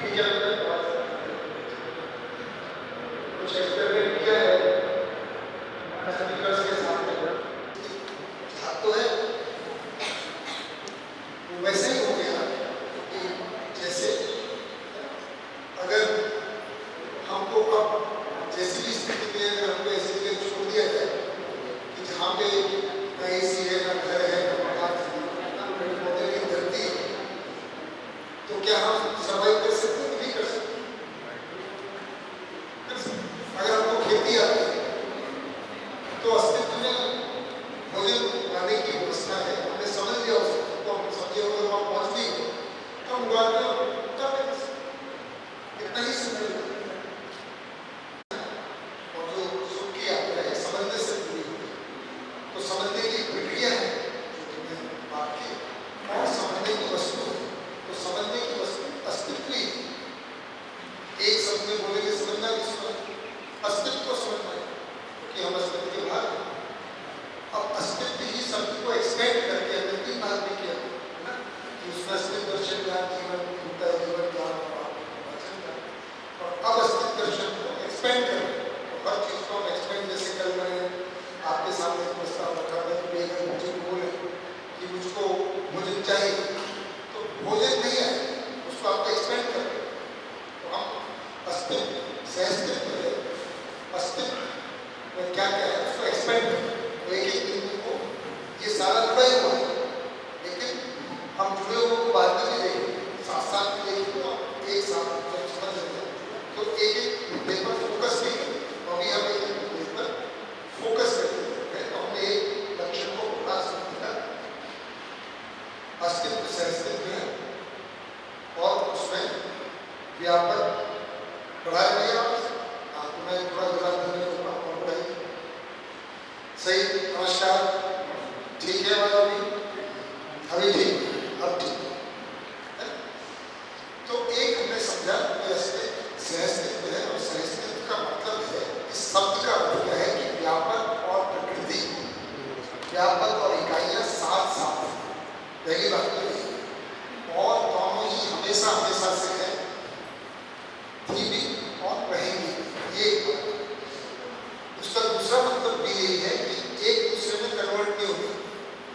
ठीक है, कुछ एक्सपेरिमेंट किया है स्पीकर्स के साथ में, तो है वो वैसे ही हो गया कि जैसे अगर हमको अब जैसी भी स्थिति में अगर हमको ऐसी जगह छोड़ दिया जाए कि जहाँ पे ना एसी है, ना घर है, ना मकान है, ना पेड़ पौधे की धरती है, तो क्या हम सर्वाइव कर सकते हैं? नहीं कर सकते। अगर हमको खेती आती है तो अस्तित्व में भोजन उगाने की व्यवस्था है, हमने समझ लिया उसको, तो हम समझे अगर वहाँ पहुँच भी गए तो हम उगाने कर सकते, इतना ही समझ लिया। और जो सुख की यात्रा है समझने से जुड़ी हुई, तो समझने की प्रक्रिया है जो तुमने बात की, और समझने की वस्तु है, तो समझने की वस्तु अस्तित्व ही है। एक शब्द में बोलेंगे समझना किसको, अस्तित्व को समझना है, क्योंकि हम अस्तित्व के भाग हैं। अब अस्तित्व ही शब्द को एक्सपेंड करके हमने 3 भाग में किया है ना, कि उसमें अस्तित्व दर्शन ज्ञान, जीवन भूता है, जीवन ज्ञान और अब अस्तित्व दर्शन को एक्सपेंड करें, तो हर चीज को हम एक्सपेंड, जैसे कल मैंने आपके सामने एक प्रस्ताव रखा था कि अगर मुझे बोले कि मुझको भोजन चाहिए, तो भोजन नहीं है, उसको आपको एक्सपेंड करें, तो हम अस्तित्व सहअस्तित्व है, अस्तित्व में क्या क्या है उसको एक्सपेंड करें, तो एक एक बिंदु को, ये सारा जुड़ा ही हुआ है, लेकिन हम जुड़े हुए को बाद में भी देखें, साथ साथ भी देखें, तो एक साथ जब समझ लेते हैं तो एक एक मुद्दे पर फोकस भी करें, तो अभी हम एक एक मुद्दे पर फोकस करते हैं, तो हमने एक लक्ष्य को प्राप्त किया, अस्तित्व सहअस्तित्व है, और उसमें व्यापक पढ़ाया गया। आपको मैं थोड़ा जवाब देने को और पढ़ाई सही। नमस्कार, ठीक है भाई, अभी ठीक, अब ठीक है। तो एक हमने समझा कि अस्तित्व सहअस्तित्व है, और सहअस्तित्व का मतलब है, इस शब्द का अर्थ क्या है कि व्यापक और प्रकृति, व्यापक और इकाइयां साथ साथ, पहली बात तो यही, और दोनों ही हमेशा हमेशा से है, थी भी और रहेंगी, ये उसका दूसरा मतलब भी यही है कि एक दूसरे में कन्वर्ट नहीं होगी,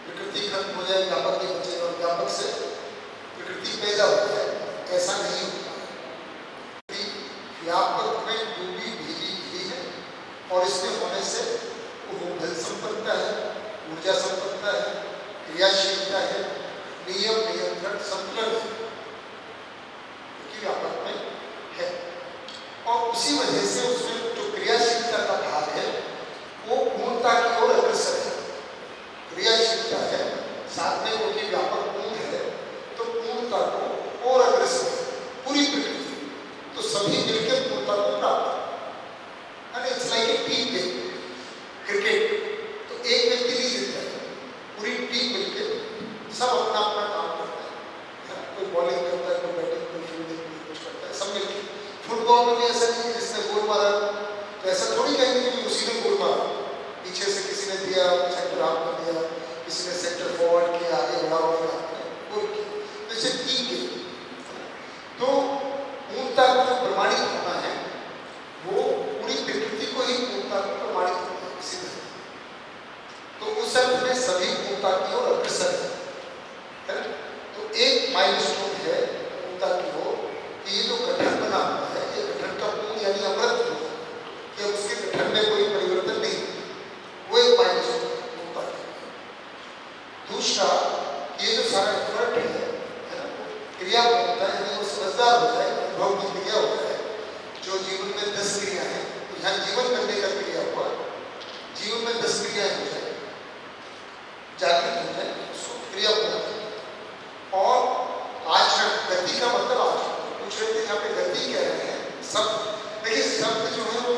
प्रकृति खत्म हो जाए, व्यापक नहीं बचेगा, और व्यापक से प्रकृति पैदा हो जाए, ऐसा नहीं होता। व्यापक में डूबी भीगी भी है, और इसके होने से वो बल संपन्नता है, ऊर्जा संपन्नता है, क्रियाशीलता है, नियम नियंत्रण संतुलन है, क्योंकि व्यापक में है, और उसी वजह से उसमें जो क्रियाशीलता का भाग है वो पूर्णता की ओर अग्रसर है। क्रियाशीलता है साथ में, क्योंकि व्यापक पूर्ण है तो पूर्णता को और अग्रसर है, पूरी प्रकृति, तो सभी मिलकर पूर्णता को प्राप्त है। It's like a team game, cricket, तो एक व्यक्ति नहीं जीतता है, पूरी टीम मिलकर सब अपना अपना काम करता है, कोई बॉलिंग करता है, कोई बैटिंग, कोई फील्डिंग, कोई कुछ करता है, सब मिलकर। फुटबॉल में भी ऐसा नहीं है जिसने गोल मारा तो ऐसा थोड़ी कहेंगे कि उसी ने गोल मारा, पीछे से किसी ने दिया, सेंटर हाफ में दिया, किसी ने सेंटर फॉरवर्ड किया, आगे बढ़ा हुआ गोल किया, तो इसे टीम गेम। तो पूर्णता को जो प्रमाणित होना है वो पूरी प्रकृति को ही पूर्णता को प्रमाणित होना है, इसी तरह। तो उस अर्थ में सभी पूर्णता की ओर अग्रसर है। तो एक माइलस्टोन है पूर्णता की ओर कि ये जो गठन बना हुआ है, ये गठन का पूर्ण यानी अमृत हो, कि उसके गठन में कोई परिवर्तन नहीं, वो एक माइलस्टोन है पूर्णता की। दूसरा, ये जो सारा एफर्ट है ना, क्रिया पूर्णता यानी वो समझदार हो जाए, अनुभव की क्रिया हो जाए, जो जीवन में 10 क्रिया है, तो यहाँ जीवन करने का क्रिया हुआ, जीवन में 10 क्रियाएं हो जाए, जागृत हो जाए, उसको क्रिया पूर्णता। और आचरण, गति का मतलब आचरण, पूछ रहे थे यहाँ पे गति कह रहे हैं, शब्द, देखिए शब्द जो है वो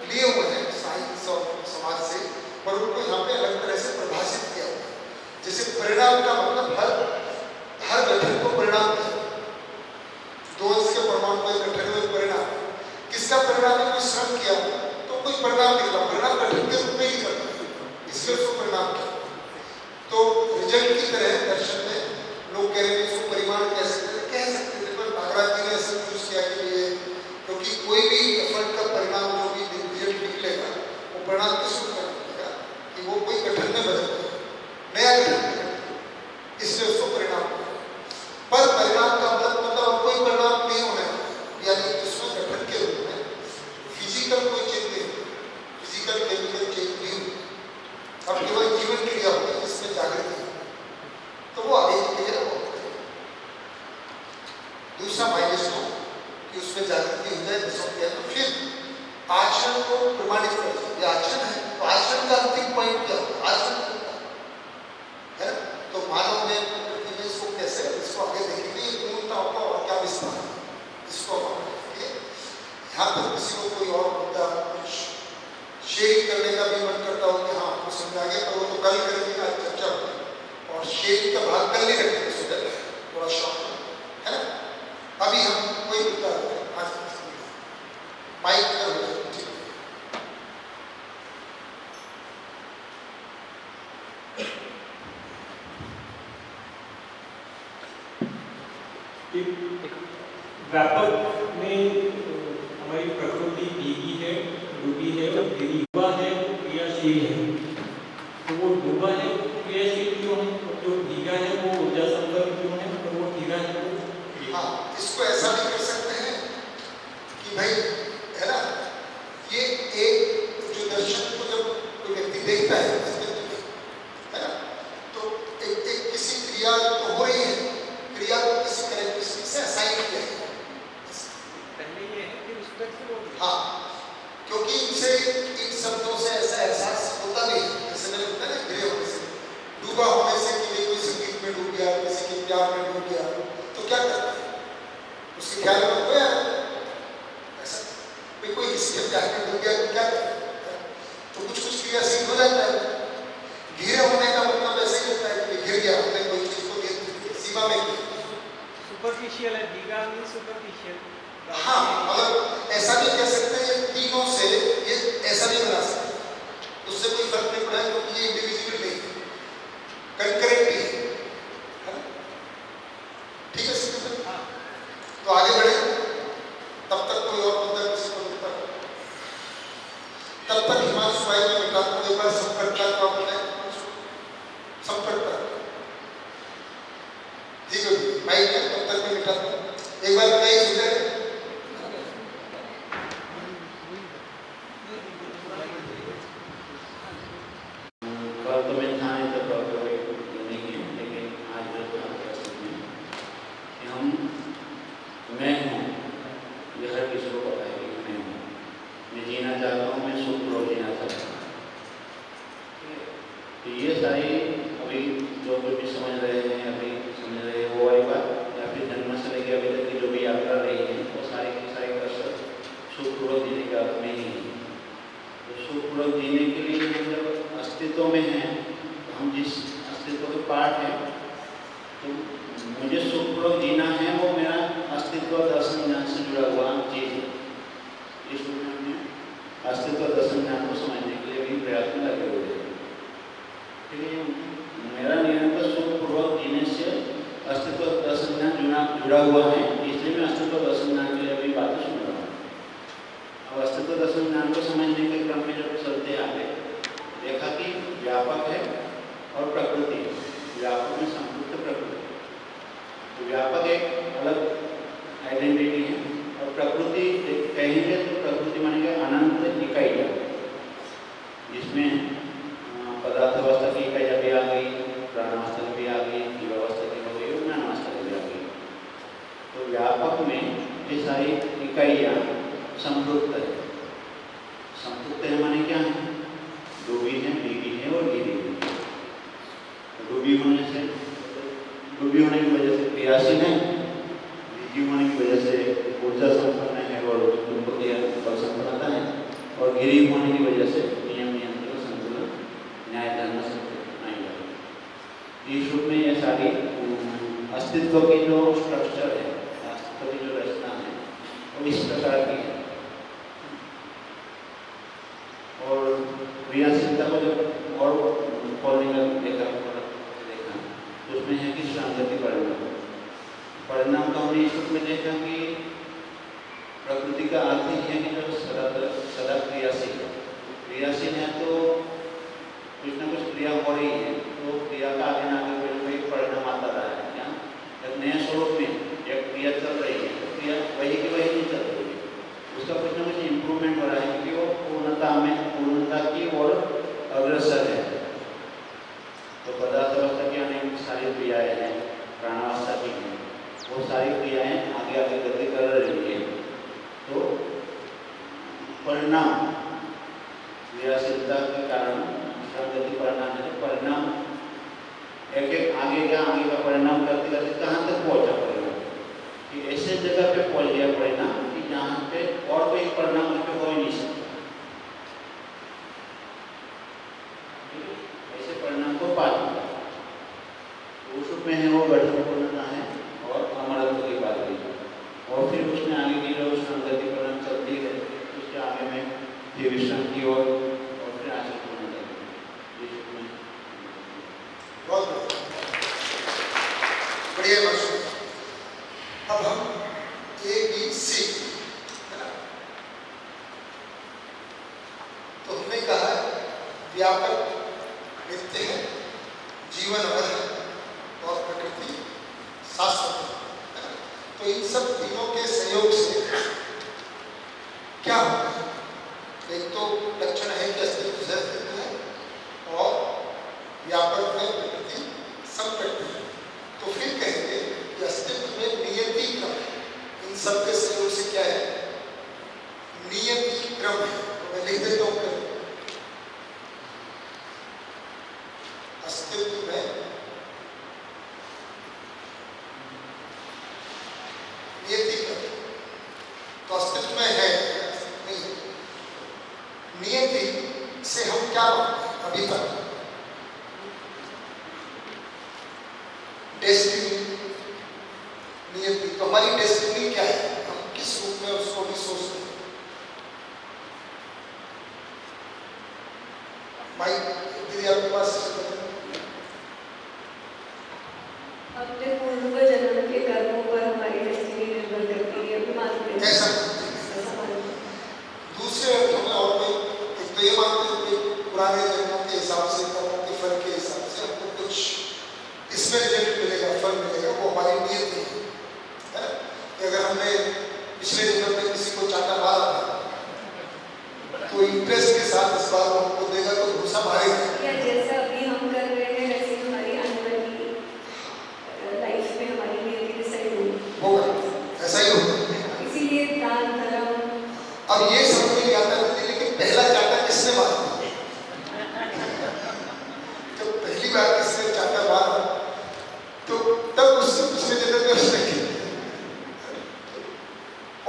लिए हुए हैं साहित्य और समाज से, पर उनको यहाँ पे अलग तरह से परिभाषित किया हुआ है। जैसे परिणाम का मतलब हर गठन को परिणाम है, 2 अंश के परमाणु को गठन में परिणाम, किसका परिणाम है, कोई श्रम किया तो कोई परिणाम निकला, परिणाम गठन के रूप में ही करता है, इसलिए उसको परिणाम किया। तो रिजल्ट की तरह दर्शन में लोग कह रहे हैं इसको परिमाण कह सकते थे, पर नागराज जी ने ऐसा यूज दूसरा माइलस्टोन कि उसमें जागृति हो जाए, दसों किया तो फिर आचरण को प्रमाणित कर दो। ये आचरण है तो आचरण का अंतिम पॉइंट क्या होगा? आचरण है ना। तो मानव में प्रकृति में इसको कैसे, इसको आगे देखेंगे मूलताओं का और क्या विस्तार है, इसको हम देखेंगे। यहाँ पर किसी को कोई और मुद्दा शेयरिंग करने का भी मन करता हो कि हाँ आपको समझ आ गया, पर वो तो कल करेंगे, आज चर्चा होगी और शेयरिंग का भाग कल नहीं रखेंगे, सुधर थोड़ा शॉर्ट है ना। अभी हम कोई मुद्दा आज माइक कर हो जाए, ठीक है। व्यापक में हमारी प्रकृति भीगी है, डूबी है और गिरी हुआ है, क्रियाशील है। तो वो डूबा है क्रियाशील क्यों है, जो भीगा है वो ऊर्जा संपन्न क्यों है, और वो गिरा है वो। हाँ, इसको ऐसा भी कर सकते हैं कि भाई है ना, ये एक जो दर्शन को जब कोई व्यक्ति देखता है ना, तो एक किसी क्रिया तो हो रही है, क्रिया को किसी कैरेक्टरिस्टिक से असाइन किया है। पहले ये है कि रिस्पेक्ट से बोल। हाँ, क्योंकि इनसे इन शब्दों से ऐसा एहसास होता नहीं, जैसे मैंने बताया ना, गिरे होने से, डूबा होने से कि कोई संगीत में डूब गया, किसी के प्यार में डूब गया, तो क्या करता है उसके ख्याल में खोया ऐसा। कोई किसी प्यार में डूब गया तो क्या करता है, तो कुछ कुछ क्रियाशील हो जाता है। घिरे होने का मतलब ऐसे ही होता है कि घिर गया, हमने कोई चीज को सीमा में की। सुपरफिशियल है, भीगा नहीं सुपरफिशियल। हाँ, मतलब ऐसा भी कह सकते हैं, ये तीनों से ये ऐसा नहीं बना सकते, उससे कोई फर्क नहीं पड़ा क्योंकि ये इंडिविजुअल नहीं है, कंकरेंट ही है। ठीक है सर, हाँ। तो आगे बढ़े, तब तक कोई और मुद्दा किसी को मिलता है, तब तक हिमांशु भाई में मिटा दूं एक बार संकटता का अपने संकटता ठीक है भाई, तब तक मैं मिटा दूं एक बार कहीं सुधे। कल तो मैं था नहीं, तो नहीं है, लेकिन आज मैं तो कि हम मैं हूँ, ये हर किसी को पता है कि मैं हूँ, मैं जीना चाहता हूँ, मैं सुख लो जीना चाहता हूँ। तो ये सारी अभी जो भी समझ रहे हैं, अभी समझ रहे हैं वो वाली बात, या फिर जन्म से लेकर अभी तक की जो भी यात्रा रही है, वो सारी की सारी कसरत सुखपूर्वक जीने का अर्थ में ही है। तो सुखपूर्वक जीने के लिए मतलब अस्तित्व में है, तो हम जिस अस्तित्व के पार्ट हैं, तो मुझे सुखपूर्वक जीना है, वो मेरा अस्तित्व दर्शन ज्ञान से जुड़ा हुआ चीज़ है। इस रूप में हमने अस्तित्व दर्शन ज्ञान को समझने के लिए भी प्रयास में लगे हुए हैं। मेरा निरंतर सुखपूर्वक जीने से अस्तित्व दर्शन ज्ञान जुड़ा हुआ है, इसलिए मैं अस्तित्व दर्शन ज्ञान के लिए अभी बातें सुन रहा हूँ। अब अस्तित्व दर्शन ज्ञान को समझने के क्रम में जब चलते आगे, देखा कि व्यापक है और प्रकृति है। व्यापक में संपूर्ण प्रकृति, तो व्यापक एक अलग आइडेंटिटी है, और प्रकृति कहेंगे तो प्रकृति मानेंगे अनंत इकाइयाँ, जिसमें पदार्थावस्था की इकाइयाँ भी आ गई, प्राणावस्था की भी आ गई, जीवावस्था की हो गई और ज्ञानावस्था की भी आ गई। तो व्यापक में ये सारी इकाइयाँ संपृक्त है। संपृक्त है माने क्या है? डूबी है, भीगी है और गिरी है। डूबी होने की वजह से क्रियाशील है, भीगी होने की वजह से ऊर्जा संपन्न है और चुंबकीय बल संपन्नता है, और गिरी होने की वजह से नियम नियंत्रण संतुलन न्याय धर्म से नहीं है। इस रूप में ये सारी अस्तित्व की जो स्ट्रक्चर है, अस्तित्व की जो रचना है, वो इस प्रकार की है। और क्रियाशीलता को जब और खोलने का देखा तो उसमें है कि शांति परिणाम का हमने इस रूप में देखा कि प्रकृति का अर्थ ही है कि जो सदा क्रियाशील है, तो कुछ ना कुछ क्रिया हो रही है, तो क्रिया का आगे ना आगे कोई परिणाम आता रहा है। क्या एक नए स्वरूप में एक क्रिया चल रही है, तो क्रिया वही की वही नहीं चल रही है, उसका कुछ ना कुछ इम्प्रूवमेंट हो रहा है, क्योंकि वो पूर्णता की ओर अग्रसर है। तो पदार्थावस्था की अनेक सारी क्रियाएँ हैं, प्राणावस्था की हैं, वो सारी क्रियाएँ आगे आगे परिणाम क्रियाशीलता के कारण विश्राम गति परिणाम है, परिणाम एक एक आगे का परिणाम करते करते कहाँ तक पहुँचा परिणाम कि ऐसे जगह पे पहुँच गया परिणाम कि जहाँ पे और कोई परिणाम पे हो ही नहीं सकता। ऐसे परिणाम को पा चुका उस रूप में है वो गठन पूर्णता है और अमरत्व की बात हुई और फिर उसने आगे की जो संगति परिणाम चलती है उसके आगे में फिर विश्राम की ओर और फिर आगे पूर्णता इस रूप में बहुत बढ़िया मास्टर। अब हम ABC है ना, तो हमने कहा व्यापक नित्य है, जीवन अमर है और प्रकृति शाश्वत है। तो इन सब तीनों के संयोग से क्या होगा? एक तो लक्षण है कि अस्तित्व से अस्तित्व है और व्यापक में प्रकृति संप्रकृति है। तो फिर कहेंगे कि अस्तित्व में नियति क्रम है। इन सब के संयोग से क्या है? नियति क्रम है। तो मैं लिख देता हूँ क्रम। अस्तित्व में नियति क्रम, तो अस्तित्व में है नहीं। नियति से हम क्या मानते हैं अभी तक? डेस्टिनी, नियति। तो हमारी डेस्टिनी क्या है? हम किस रूप में उसको भी सोचते हैं? भाई दीदी आपके पास अपने पूर्व जन्म के कर्मों पर हमारी डेस्टिनी निर्भर करती है, अभी मानते हैं ऐसा मानते हैं। दूसरे अर्थों में और कोई एक तो ये मानते हैं कि पुराने जन्मों के हिसाब से, कर्मों के फल के हिसाब से हमको कुछ इसमें रिजल्ट मिलेगा, फल मिलेगा, वो हमारी नियति है। कि अगर हमने पिछले जन्म में किसी को चाटा मारा था तो इंटरेस्ट के साथ इस बार हमको देगा तो भूसा मारेगा। या जैसा अभी हम कर रहे हैं वैसे हमारी आने वाली लाइफ में हमारी नियति डिसाइड होगा, ऐसा ही होगा। इसीलिए दान धर्म। अब ये समझ में आता है लेकिन पहला चाटा किसने मारा? जब पहली बार किसने चाटा मारा तो तब उससे पिछले जन्म में उसने किया।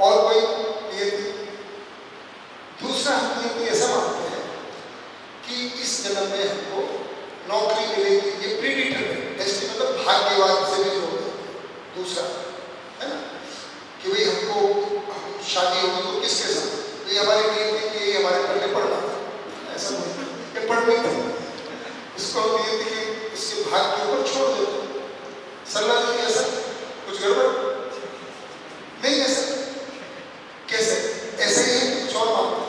और कोई नियति? दूसरा हम नियति ऐसा मानते हैं कि इस जन्म में हमको नौकरी मिलेगी, ये प्रीडिटरमिनेड डेस्टिनी, मतलब भाग्यवाद से भी जोड़ देते हैं। दूसरा है ना कि भाई हमको शादी होगी तो किसके साथ? तो ये हमारी नियति कि ये हमारे पढ़ने पढ़ना था, ऐसा नहीं, ये पढ़नी थी, इसको हम नियति की इसके भाग्य के ऊपर छोड़ देते हैं। सलाह नहीं ऐसा कुछ गड़बड़ नहीं है सर? कैसे? ऐसे ही है कुछ और मानते हैं?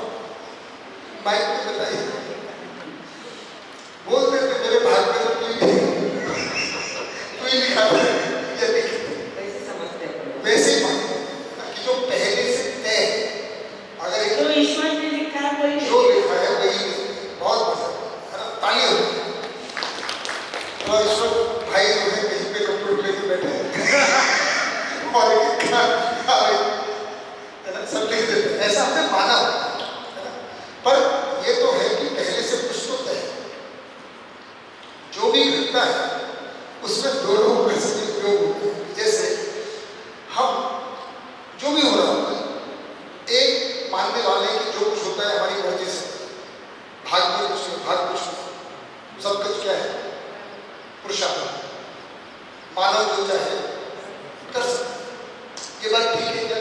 माइक में बताइए। बोल देते मेरे भाग्य में कोई लिखा था या लिखे वैसे समझते हैं, वैसे ही मानते हैं कि जो पहले से तय है, अगर एक तो ईश्वर ने लिखा है कोई जो लिखा है वही बहुत मजा है ना, ताली हो। और ईश्वर भाई जो है कहीं पे कंप्यूटर लेके बैठे हैं और सब लिख देते हैं, ऐसा हमने माना है ना। पर ये तो है कि पहले से कुछ तो तय है, जो भी घटना है उसमें दोनों वैसे भी उपयोग होते हैं। जैसे हम जो भी हो रहा होता है, एक मानने वाले कि जो कुछ होता है हमारी मर्जी से, भाग्य कुछ नहीं, भाग्य कुछ नहीं, सब कुछ क्या है? पुरुषार्थ। मानव जो चाहे कर सकते। ये बात ठीक है क्या?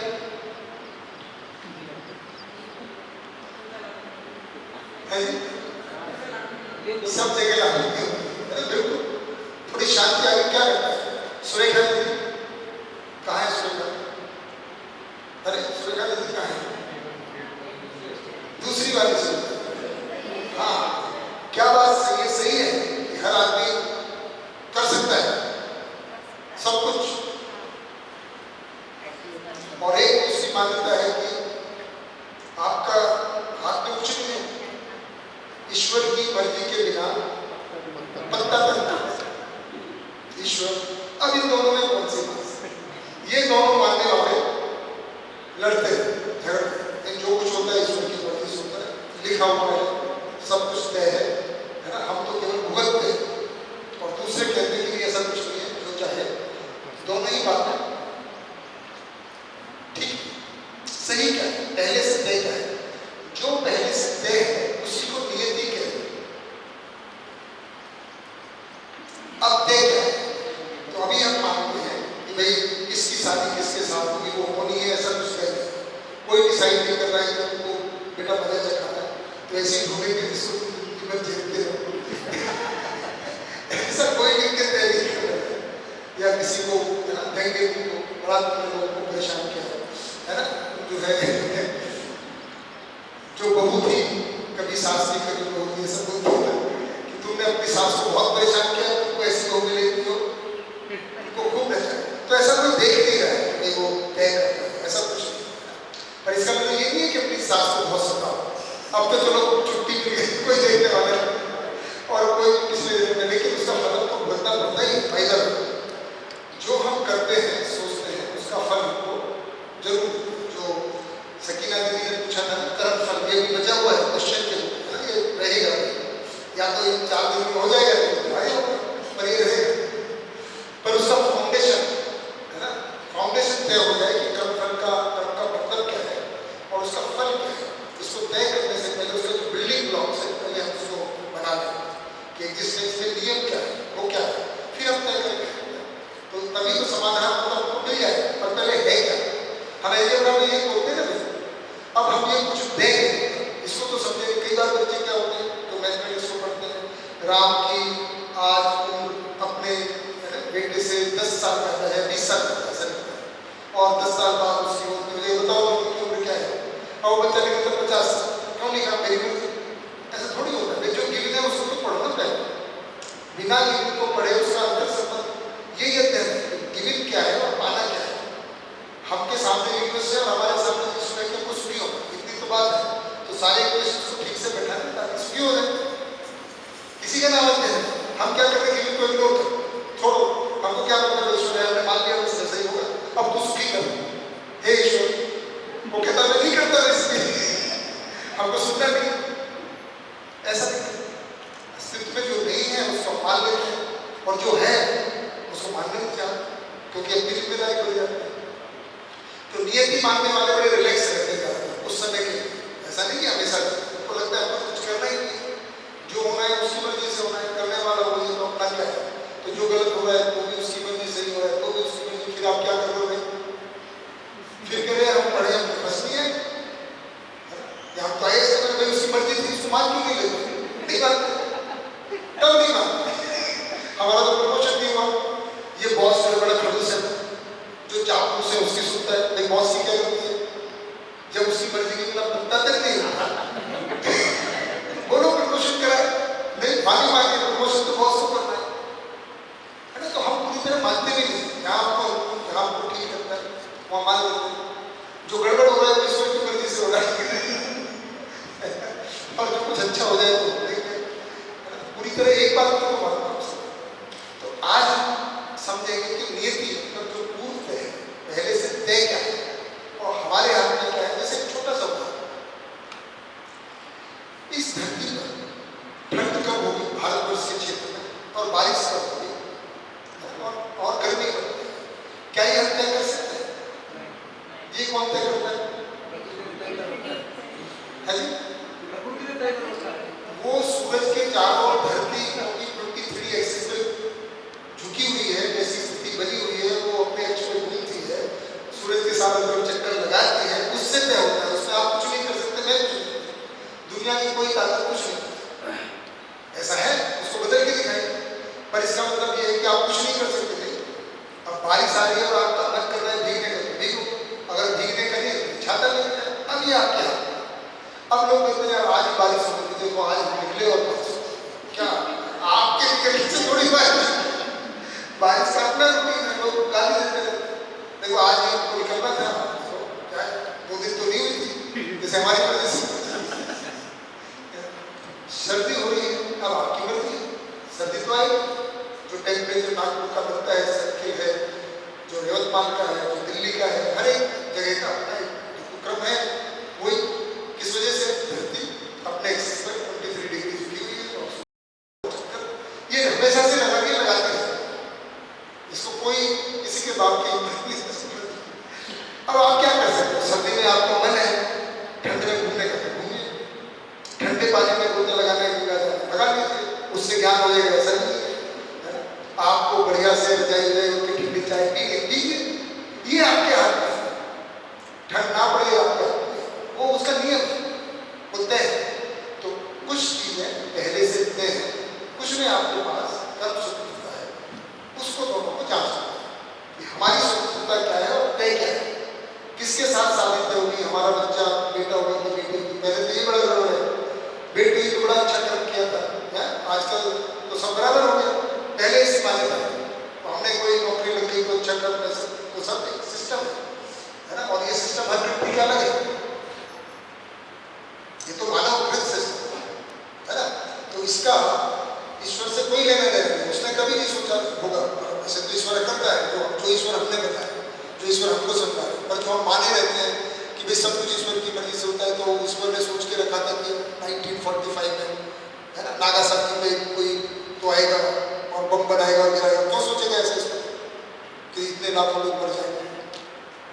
है सब जगह लागू है। बिल्कुल, थोड़ी शांति आगे क्या करता है? सुरेखा दीदी कहाँ है? सुरेखा, अरे सुरेखा दीदी कहाँ है? दूसरी वाली सुरेखा। हाँ, क्या बात सही है? सही है कि हर आदमी कर सकता है सब कुछ। और एक दूसरी मान्यता है कि आपका हाथ में कुछ नहीं है, ईश्वर की मर्जी के बिना पत्ता तक ईश्वर। अब इन दोनों में कौन सी बात? ये दोनों मानने वाले लड़ते हैं, झगड़ते हैं, जो कुछ होता है ईश्वर की मर्जी से लिखा हुआ है, सब कुछ तय है ना, हम तो केवल भुगतते हैं और दूसरे कहते हैं कि ऐसा कुछ नहीं है, जो चाहे। दोनों ही बातें ठीक, सही क्या है, पहले से तय क्या है? जो पहले से तय है उसी को नियति कहते हैं। अब तय क्या है? तो अभी हम मानते हैं कि भाई किसकी शादी किसके साथ होगी, वो होनी है, ऐसा कुछ कहते हैं। कोई डिसाइड नहीं कर रहा है कि तुमको बेटा मजा चखाना है, तो ऐसे ही ढूंढेंगे जिसको कीमत झेलते हो। ऐसा कोई लिख के तय नहीं कर रहा है, या किसी को देंगे तुमको, बड़ा तुमने लोगों को परेशान किया है ना, जो है जो बहू थी, कभी सास नहीं कभी बहू थी, ऐसा बोलते हैं कि तुमने अपनी सास को बहुत परेशान किया, तुमको ऐसी बहू मिलेगी जो तुमको खूब बेहतर। तो ऐसा कोई देख नहीं रहा है कि वो तय करता है, ऐसा कुछ नहीं। पर इसका मतलब ये नहीं है कि अपनी सास को बहुत सताओ। अब तो चलो छुट्टी मिल गई, कोई देखने वाला नहीं और कोई किसी ने, लेकिन उसका फल तो भुगतना पड़ता ही फायदा। जो हम करते हैं सोचते हैं उसका फल हमको जरूर, जो सकीना दीदी ने पूछा था ना, कर्म फल, ये भी बचा हुआ है क्वेश्चन के रूप में, ये रहेगा या तो 4 दिन में हो जाएगा पर ये रहेगा। पर उसका फाउंडेशन है ना, फाउंडेशन तय हो जाए कि कर्म का मतलब क्या है और उसका फल क्या है। इसको तय करने से पहले उसका जो बिल्डिंग ब्लॉक्स है, पहले हम उसको बना लें कि एग्जिस्टेंस में नियम क्या है, वो क्या है, फिर हम तय करेंगे। तो तभी तो समाधान हमको मिल जाए, पर पहले है क्या। हम एल्जेब्रा में ये बोलते हैं ना, अब हम ये कुछ देंगे, इसको तो समझे। कई बार बच्चे क्या होते हैं तो मैथमेटिक्स को पढ़ते हैं, राम की आज उम्र अपने बेटे से 10 साल ज्यादा है, 20 साल ज्यादा ऐसा लगता है, और 10 साल बाद उसकी उम्र, मुझे बताओ उनकी उम्र क्या है, और वो बच्चा लिखा था 50 साल, क्यों लिखा मेरी उम्र? ऐसा थोड़ी होता है, जो गिवन है उसको तो पढ़ो ना पहले, बिना गिवन को पढ़े उसका अंतर संबंध ये कहते हैं गिवन क्या है और पाना क्या है। हमके सामने यूनिवर्स है और हमारे सामने इसमें कि कुछ भी हो, इतनी तो बात है। तो सारे इक्वेशंस को ठीक से बैठाने ताकि सुखी हो जाए, किसी का नाम लेते हैं। हम क्या करते हैं, गिवन को इग्नोर करो, छोड़ो, हमको क्या मतलब ईश्वर है, हमने मान लिया बस ऐसा ही होगा, अब तू सुखी कर, हे ईश्वर। वो कहता मैं नहीं करता इसलिए हमको सुनना नहीं, ऐसा नहीं। अस्तित्व में जो नहीं है उसको मान लेते हैं और जो है उसको मानने नहीं चाहते, क्योंकि अपनी जिम्मेदारी बढ़ जाती है। तो नियति मानने वाले बड़े रिलैक्स रहते हैं उस समय के लिए। ऐसा नहीं कि हमेशा उनको लगता है हमको कुछ करना ही नहीं है, जो होना है उसकी मर्जी से होना है, करने वाला वही तो अपना क्या है। तो जो गलत हो रहा है वो भी उसकी मर्जी से ही हो रहा है, तो भी उसकी मर्जी, फिर आप क्या करोगे? फिर कह रहे हम पढ़े, हम बस नहीं है, हम तो ऐसे भाई उसकी मर्जी थी, उसको मान क्यों नहीं लेते? नहीं मानते, तब नहीं मानते। हमारा तो प्रमोशन नहीं हुआ, ये बॉस जो बड़ा खड़ूस है, जो चापलूस है उसकी सुनता है, लेकिन बॉस की क्या गलती है? जब उसकी मर्जी के बिना बनता तक नहीं बोलो प्रमोशन कराए, नहीं मानी मांगे प्रमोशन तो बॉस को करना है ना। तो हम पूरी तरह मानते भी नहीं, यहाँ हमको ठीक करता है वहाँ मान लेते हैं, जो गड़बड़ हो रहा है ईश्वर की मर्जी से हो रहा है और जो कुछ अच्छा हो जाए तो पूरी तरह एक बात को मानता हूँ। तो आज हम समझेंगे कि नियति मतलब जो पूर्व है, पहले से तय क्या है और हमारे हाथ में क्या है। जैसे एक छोटा सा उदाहरण, इस धरती पर ठंड कब होगी भारतवर्ष के क्षेत्र में और बारिश कब होगी और गर्मी कब होगी, क्या ये हम तय कर सकते हैं? ये कौन तय करता है? वो सूरज के चारों ओर धरती 23 एक्सिस पे झुकी हुई है, जैसी स्थिति बनी हुई है वो अपने अक्ष में घूमती है, सूरज के साथ तरफ चक्कर लगाती है, उससे तय होता है। उसमें आप कुछ नहीं कर सकते, मैं कुछ नहीं कर सकता, दुनिया की कोई ताकत कुछ नहीं। ऐसा है, उसको बदल के दिखाएंगे, पर इसका मतलब ये है कि आप कुछ नहीं कर सकते। नहीं, अब बारिश आ रही है और आपका मन कर रहा है भीगने का, भीगो, अगर भीगने का नहीं छाता ले जाए, अब ये आपके हाथ में। अब लोग कहते हैं आज ही बारिश होगी, देखो आज निकले और बारिश, क्या आपके निकलने से थोड़ी बारिश का अपना रूटीन है, लोग गाली देते रहते हैं, देखो आज ही हमको निकलना था, क्या 2 दिन तो नहीं हुई थी, जैसे हमारी वजह से सर्दी हो रही है, अब आपकी मर्जी है, सर्दी तो आएगी। जो टेम्परेचर नागपुर का बनता है, सर्किल है, जो यवतमाल का है, जो दिल्ली का है, हर एक जगह का अपना एक क्रम है। वही किस वजह से धरती अपने से रजाई में उनकी ठंडी चाय पी लीजिए, ये आपके हाथ में है। ठंड ना पड़े आपके हाथ में, वो उसका नियम होते हैं। तो कुछ चीजें पहले से तय हैं, कुछ में आपके पास कर्म स्वतंत्रता है, उसको दोनों को जांच सकते हैं कि हमारी स्वतंत्रता क्या है और तय क्या है, किसके साथ साबित होगी। हमारा बच्चा बेटा होगा कि बेटी होगी, पहले तो ये बड़ा गड़बड़ है, बेटी तो बड़ा अच्छा कर्म किया था, आजकल तो सब बराबर हो गया, पहले इसी मान्यता है। तो हमने कोई नौकरी लग गई, कोई अच्छा कर्म कर सकते, तो सब एक सिस्टम है ना, और ये सिस्टम हर व्यक्ति का अलग है, ये तो मानव कृत सिस्टम है ना। तो इसका ईश्वर से कोई लेना देना नहीं, उसने कभी नहीं सोचा होगा। ऐसे तो ईश्वर करता है जो ईश्वर हमने बताया, जो ईश्वर हमको समझा है, पर जो हम माने रहते हैं कि भाई सब कुछ ईश्वर की मर्जी से होता है। तो ईश्वर ने सोच के रखा था कि 1945 में है ना, नागासाकी में कोई तो आएगा और बम बनाएगा और गिराएगा। क्यों सोचेगा ऐसे ईश्वर कि इतने लाखों लोग मर जाएंगे?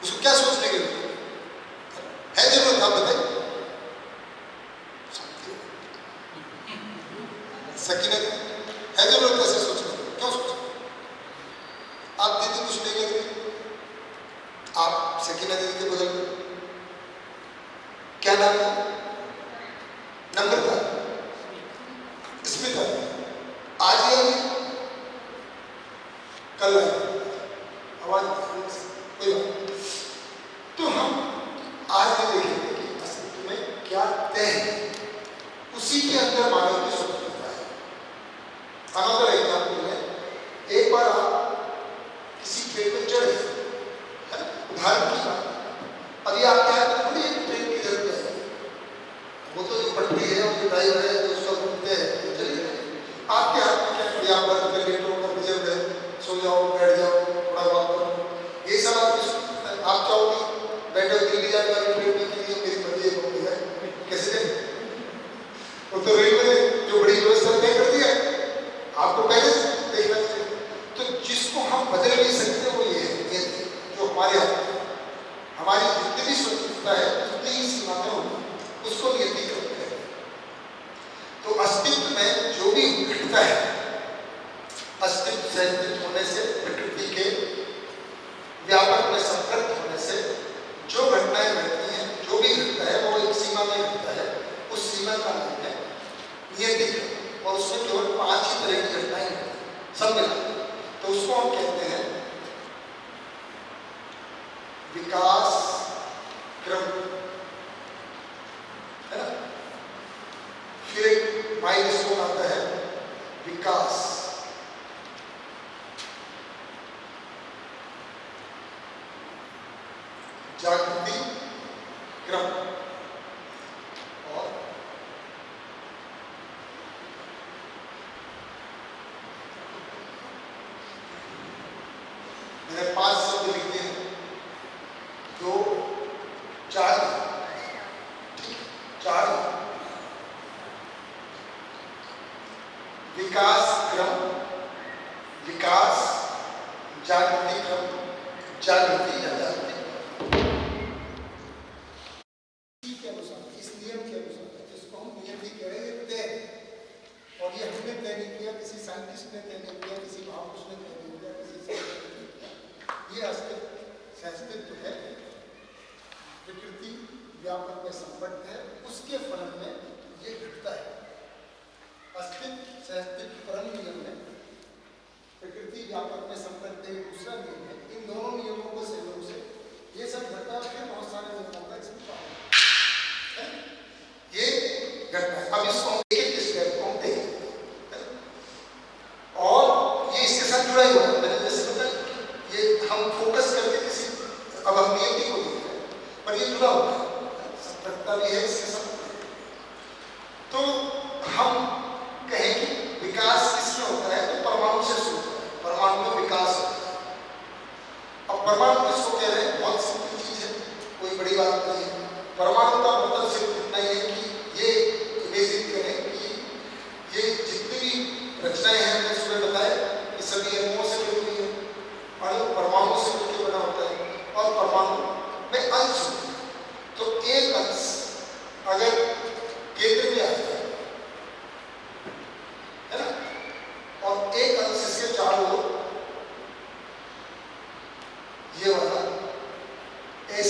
उसको क्या सोचने के लिए है जरूरत? आप बताइए। सकीना है जरूरत ऐसे सोचने की? क्यों सोचते? आप दीदी कुछ नहीं लग रही, आप सकीना दीदी के बगल में क्या नाम है? नम्रता, स्मिता, आज ही आई, कल आई, आवाज कोई बात। तो हम आज भी देखेंगे कि अस्तित्व में क्या तय है, उसी के अंदर मानव की स्वतंत्रता है। अनदर एग्जाम्पल है, एक बार आप किसी ट्रेन में चढ़े, है ना, उदाहरण की बात, अभी आपके हाथ में थोड़ी एक ट्रेन की जरूरत है, वो तो जो पटरी है और जो ड्राइवर है जो उसका घूमते हैं तो चलिए, आपके हाथ में क्या है? आप बंद कर लेटो, रिजर्व है, सो जाओ, बैठ जाओ, थोड़ा वॉक करो, ये सब आप चाहोगे बैठो दिल्ली जाने वाली ट्रेन में के लिए मेरी मर्जी है, कैसे जाए? वो तो रेलवे ने जो बड़ी व्यवस्था तय कर दिया है, आपको पहले से देखना चाहिए। तो जिसको हम बदल नहीं सकते वो ये है नियति, जो हमारे हाथ में, हमारी जितनी भी स्वतंत्रता है उतनी ही सीमा में होगी, उसको नियति करते हैं। तो अस्तित्व में जो भी घटता है, अस्तित्व से होने से, प्रकृति के व्यापक में संपृक्त होने से जो घटनाएं घटती हैं, जो भी घटता है वो एक सीमा में घटता है, उस सीमा का नाम है नियति। और उसमें केवल 5 ही तरह की घटनाएं घटती हैं, सब मिला, तो उसको हम कहते हैं विकास क्रम, है ना। फिर एक माइलस्टोन आता है विकास, जागृति क्रम, और मैंने 5 शब्द लिखे हैं, 2 4 4 विकास क्रम, विकास, जागृति क्रम, जागृति या जागृति के अनुसार, इस नियम के अनुसार, जिसको हम नियति कह रहे हैं, तय। और ये हमने तय नहीं किया, किसी साइंटिस्ट ने तय नहीं किया, किसी महापुरुष ने तय नहीं किया, किसी से ये अस्तित्व है, प्रकृति व्यापक में संपन्न है, उसके फलन में ये घटता है। अस्तित्व सहस्तित्व परम नियम है, प्रकृति व्यापक में संपन्न एक दूसरा नियम है। इन दोनों नियमों को सहयोग से ये सब घटता है, फिर बहुत सारे नियमों का इसमें पालन है, ये घटना है। अब इसको एक स्टेप को हम देखेंगे और ये इसके साथ जुड़ा हुआ है। मैंने जैसे बताया ये हम फोकस करके किसी, अब हम नियति को देख रहे हैं, पर ये जुड़ा हुआ है, संपन्नता भी है इसके साथ। तो हम कहें कि विकास किसमें होता है, तो परमाणु से शुरू होता है, परमाणु में विकास होता है। अब परमाणु किसको कह रहे हैं? बहुत सिंपल चीज है, कोई बड़ी बात नहीं है। परमाणु का मतलब सिर्फ इतना ही है कि ये इमेजिन करें कि ये जितनी भी रचनाएं हैं, मैंने सुबह बताया कि सभी अणुओं से बनी हुई है, अणु परमाणु से मिलकर बना होता है, और परमाणु में अंश होते हैं। तो एक अंश अगर केंद्र में आ जाए, है ना, और एक अंश इसके चारों ओर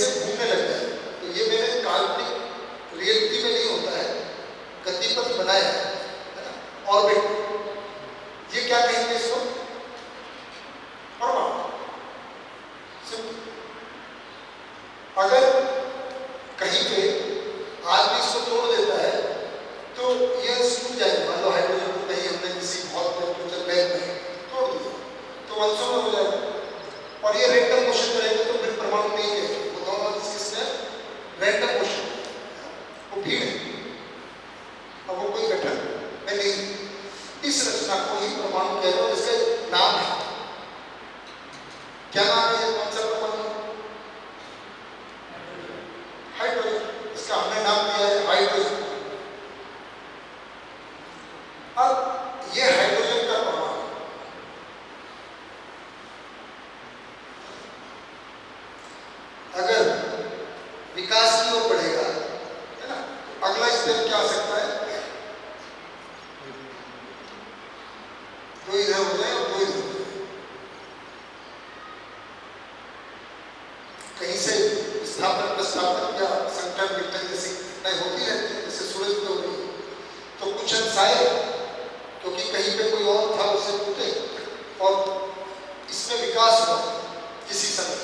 से घूमने लग जाए। तो ये मैंने काल्पनिक रियलिटी में नहीं होता है, गतिपथ बनाया है ना, ऑर्बिट। ये क्या कहेंगे इसको? परमाणु। सिंपल। अगर कहीं पे आदमी इसको तोड़ देता है तो यह छूट जाएगा। मान लो हाइड्रोजन को कहीं हमने किसी बहुत टेम्परेचर लैब में तोड़ दिया तो अंशों में हो जाएगा, और ये रैंडम मोशन करेंगे तो फिर परमाणु नहीं है, वो दोनों किसने रैंडम मोशन, वो भीड़ है, अब वो कोई गठन में नहीं। इस रचना को ही परमाणु कह लो, इसका नाम है। क्या नाम है? कौन सा परमाणु? हाइड्रोजन। इसका हमने नाम दिया है हाइड्रोजन। अब ये हाइड्रोजन का परमाणु अगर विकास की ओर बढ़ेगा, है ना, तो अगला स्टेप क्या आ सकता है? दो इधर हो जाए और दो इधर हो जाए। कहीं से स्थापन प्रस्थापन या संकटन विकटन जैसी घटनाएं होती रहती है, जैसे सूरज पे हो रही है, तो कुछ अंश आए क्योंकि कहीं पे कोई और था उसे टूटे और इसमें विकास हुआ किसी समय,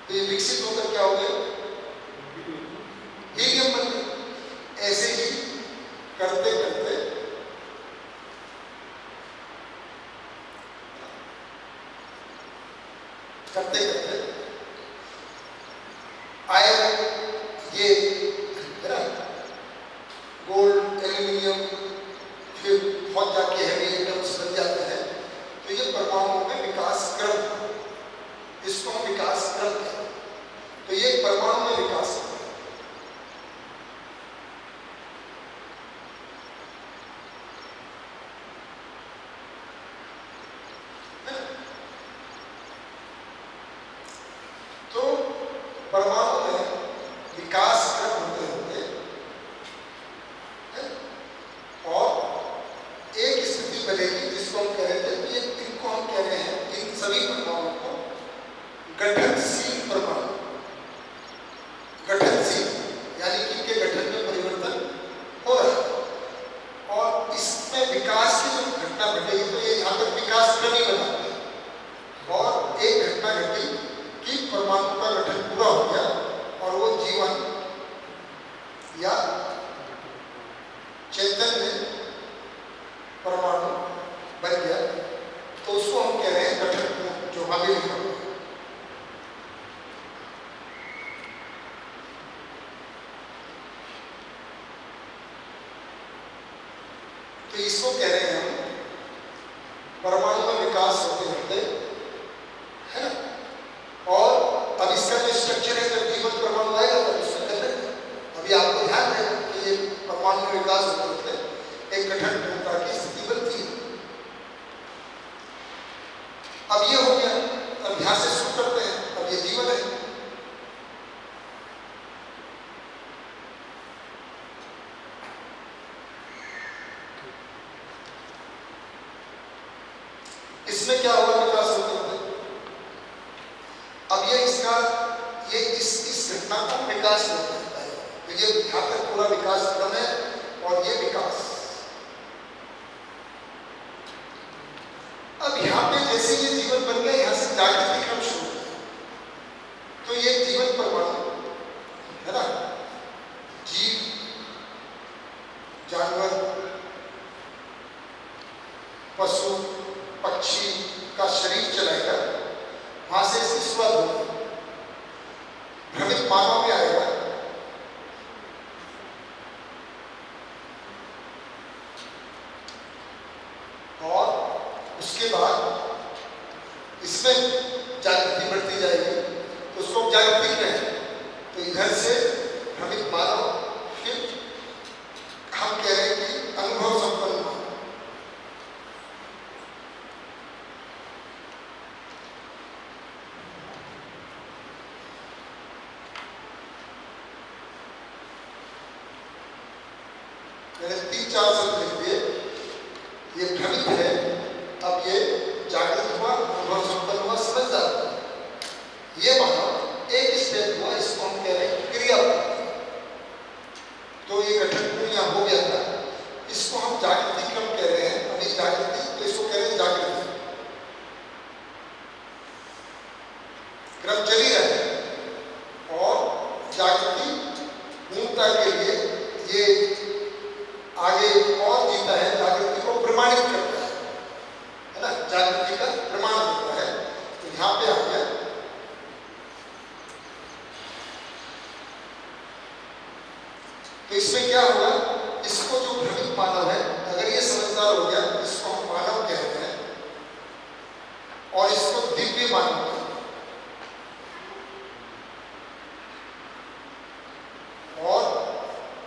तो ये विकसित होकर क्या हो गया? हीलियम बन गया। ऐसे ही करते करते करते करते आयरन, ये है ना, गोल्ड, एल्यूमिनियम, फिर बहुत जाके हैवी एटम्स बन जाते हैं। तो ये परमाणु में विकास क्रम, इसको हम विकास क्रम कहते हैं। तो ये परमाणु में विकास क्रम है। तो परमाणु में विकास क्रम होते होते और एक स्थिति बनेगी जिसको हम कह रहे थे कि इनको हम कह रहे हैं, इन सभी परमाणुओं को गठनशील परमाणु। गठनशील यानी कि इनके गठन में परिवर्तन हो रहा है और इसमें विकास की जो घटना घटेगी, तो ये यहाँ तक विकास क्रम ही बना है। और एक घटना घटी कि परमाणु का गठन पूरा हो गया और वो जीवन या चैतन्य परमाणु बन गया, तो उसको हम कह रहे हैं गठन, जो हमें लिखा हुआ है। तो इसको कह रहे हैं हम परमाणु में विकास होते होते, है ना। और अब इसका जो स्ट्रक्चर है, जब जीवन परमाणु आएगा तो इसमें कर लेंगे। अभी आपको ध्यान देना कि ये परमाणु में विकास होते होते एक गठन पूर्णता की स्थिति बनती है। अब ये हो गया, अब यहां से शुरू करते हैं। अब ये जीवन है। इसमें क्या हुआ विकास होते होते? अब ये इसका इस घटना को विकास कहते हैं। तो ये यहाँ तक पूरा विकास क्रम है और ये विकास। अब यहाँ पे जैसे ये जीवन बन गया, यहाँ से जागृति क्रम शुरू हो गया। तो ये जीवन परमाणु है ना, जीव, जानवर, पशु, पक्षी का शरीर चलाएगा, वहां से इसकी शुरुआत होगी। भ्रमित मानव में आएगा, और उसके बाद इसमें जागृति बढ़ती जाएगी। तो उसको जागृति कहें। तो इधर से भ्रमित मानव, फिर हम कह रहे हैं कि अनुभव संपन्न मानव। मैंने 3-4 शब्द लिख दिए। ये भ्रमित है, अब ये जागृत हुआ, अनुभव संपन्न हुआ, समझदार हुआ। ये मानो एक स्टेप हुआ जागृति पूर्णता के लिए ये आगे और जीता है, जागृति को प्रमाणित करता है ना, जागृति का प्रमाण देता है। तो यहाँ पे आ गया तो इसमें क्या होगा, इसको जो भ्रमित मानव है, अगर ये समझदार हो गया, इसको हम मानव कहते हैं और इसको दिव्य मानव कहते हैं। और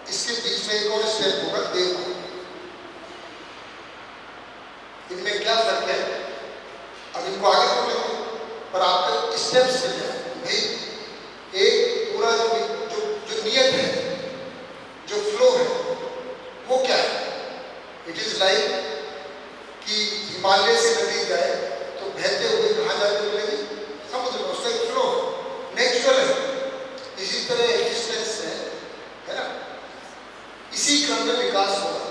इसके बीच में एक और स्टेप होगा, देव मानव। इनमें क्या फर्क है, अब इनको आगे बोलेंगे, पर आपका स्टेप्स मिल जाए भाई। एक पूरा जो नियत है, जो फ्लो है, वो क्या है? इट इज लाइक कि हिमालय से नदी जाए तो बहते हुए कहाँ जाके मिलेगी? समुद्र में। उसका एक फ्लो नेचुरल है। इसी तरह एग्जिस्टेंस है ना, इसी क्रम में विकास होगा।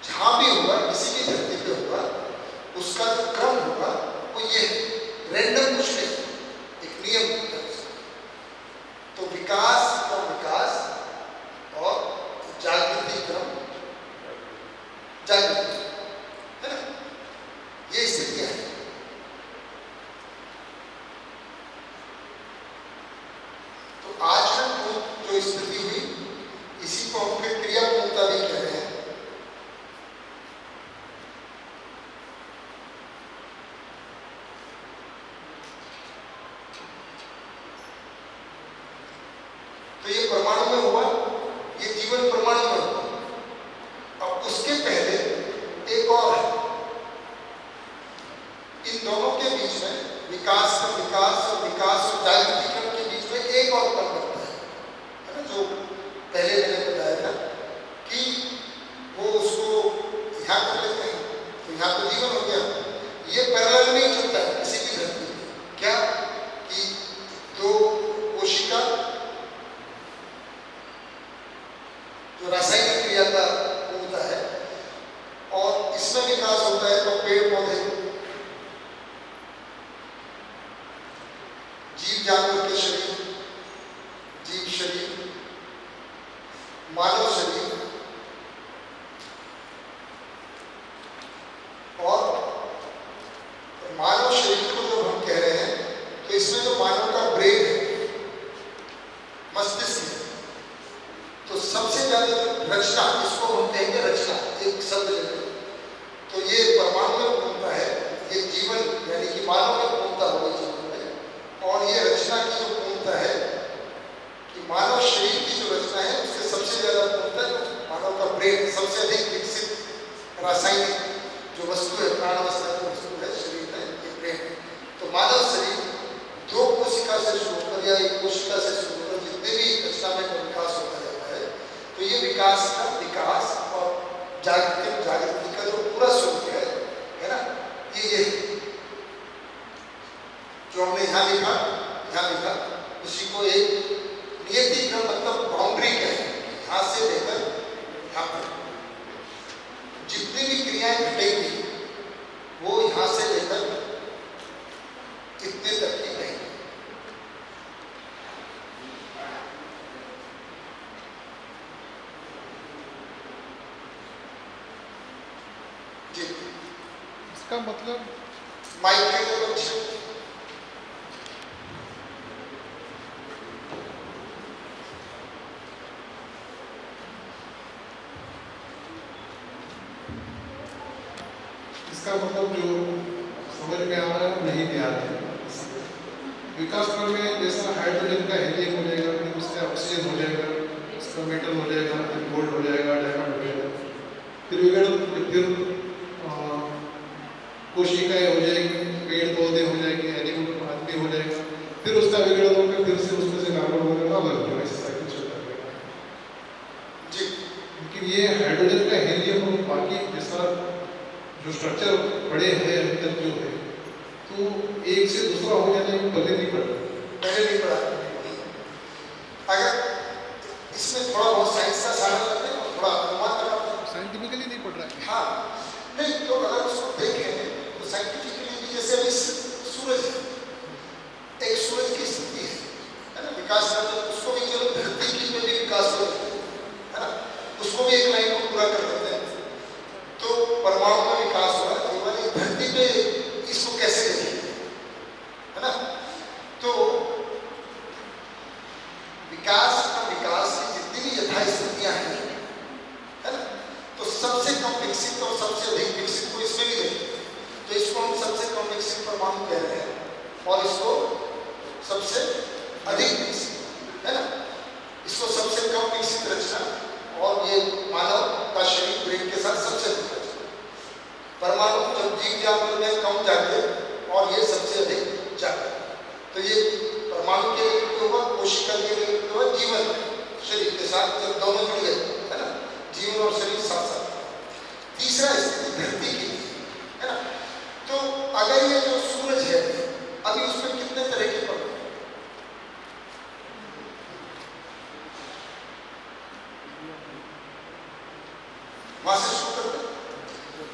जहां भी होगा, किसी भी धरती पे होगा, उसका जो क्रम होगा वो ये रैंडम कुछ नहीं, एक नियम है। तो विकास का विकास और जागृति क्रम जागृति, है ना, ये स्थितियां हैं। तो आज में जो स्थिति हुई, इसी को हम फिर क्रिया पूर्णता भी कह रहे हैं। तो ये परमाणु में हुआ, ये जीवन परमाणु में हुआ। अब उसके पहले एक और है, इन दोनों के बीच में विकास और जागृति क्रम के बीच में एक और क्रम बनता है ना, जो पहले मैंने बताया था कि वो उसको यहाँ कर लेते हैं, तो यहाँ तो जीवन हो गया। ये पैरेलल नहीं चलता है किसी भी धरती में। क्या कि दो कोशिका जो रासायनिक क्रिया का होता है और इसमें विकास होता है, तो पेड़ पौधे, जीव जानवर के शरीर, जीव शरीर, मानव शरीर, और मानव शरीर को जब हम कह रहे हैं तो इसमें जो मानव का ब्रेन है, मस्तिष्क है, तो सबसे ज्यादा जो रचना, इसको हम कहेंगे रचना, एक शब्द लेकर, तो ये परमाणु में पूर्णता है, ये जीवन यानी कि मानव में पूर्णता होगी जीवन में। और ये रचना की जो पूर्णता है कि मानव शरीर की जो रचना है, उसके सबसे ज्यादा पूर्णता मानव का ब्रेन, सबसे अधिक विकसित रासायनिक जो वस्तु है, प्राण अवस्था की वस्तु है शरीर में, ये ब्रेन है। तो मानव शरीर दो कोशिका से शुरू होकर या एक कोशिका से शुरू होकर जितने भी रचना में विकास होता है, तो ये विकास और जागृति का जो पूरा स्वरूप है ना, ये जो हमने यहाँ लिखा, उसी को एक नियति क्रम, मतलब बाउंड्री का है, यहाँ से लेकर यहाँ पर जितनी भी क्रियाएं घटेंगी वो यहाँ से लेकर इतने तक की रहेंगी। इसका मतलब माइक्रोलॉजी इसका मतलब जो समझ में आ रहा है नहीं भी आ रहा है। विकास क्रम में जैसा हाइड्रोजन का हीलियम हो जाएगा, फिर उससे ऑक्सीजन हो जाएगा, उसका मेटल हो जाएगा, फिर गोल्ड हो जाएगा, डायमंड हो जाएगा, फिर कोशिकाएं हो जाएगी, पेड़ पौधे हो जाएंगे, एनिमल आदमी हो जाएगा, फिर उसका विघटन होकर फिर से उसमें से कार्बन वगैरह अलग हो जाएगा, ऐसा साइकिल चलता रहेगा जी। लेकिन ये हाइड्रोजन का हीलियम और बाकी जैसा जो स्ट्रक्चर बड़े हैं अभी तक जो है, तो एक से दूसरा हो जाने में पहले नहीं पड़ा। अगर इसमें थोड़ा बहुत साइंस का सहारा लेते हैं और थोड़ा अनुमान लगाते हैं, साइंटिफिकली नहीं पड़ रहा है। हाँ नहीं, तो अगर उसको देखें तो साइंटिफिकली भी, जैसे अभी सूरज है, एक सूरज की स्थिति है ना, विकास करते हैं, उसको भी चलो धरती की पे भी विकास हो जाता है ना, उसको भी एक लाइन को पूरा कर देते हैं। तो परमाणु में विकास हुआ, केवल धरती पे इसको कैसे देखेंगे, है ना। तो विकास की जितनी भी यथास्थितियां हैं, है ना, तो सबसे कम विकसित और सबसे अधिक विकसित को इसमें भी देखें। तो इसको हम सबसे कम विकसित परमाणु कह रहे हैं और इसको सबसे अधिक विकसित, है ना, इसको सबसे कम विकसित रचना, और ये मानव का शरीर ब्रेन के साथ सबसे अधिक रचना। परमाणु जब जीव जानवर में कम जाते और ये सबसे अधिक जाते, तो ये परमाणु के लिए हुआ, कोशिका के लिए हुआ, जीवन शरीर के साथ जब दोनों जुड़ गए, है ना, जीवन और शरीर साथ साथ। तीसरा स्थिति धरती की, है ना। तो अगर ये जो सूरज है अभी उसमें कितने तरह के परमाणु, वहां से शुरू करते हैं।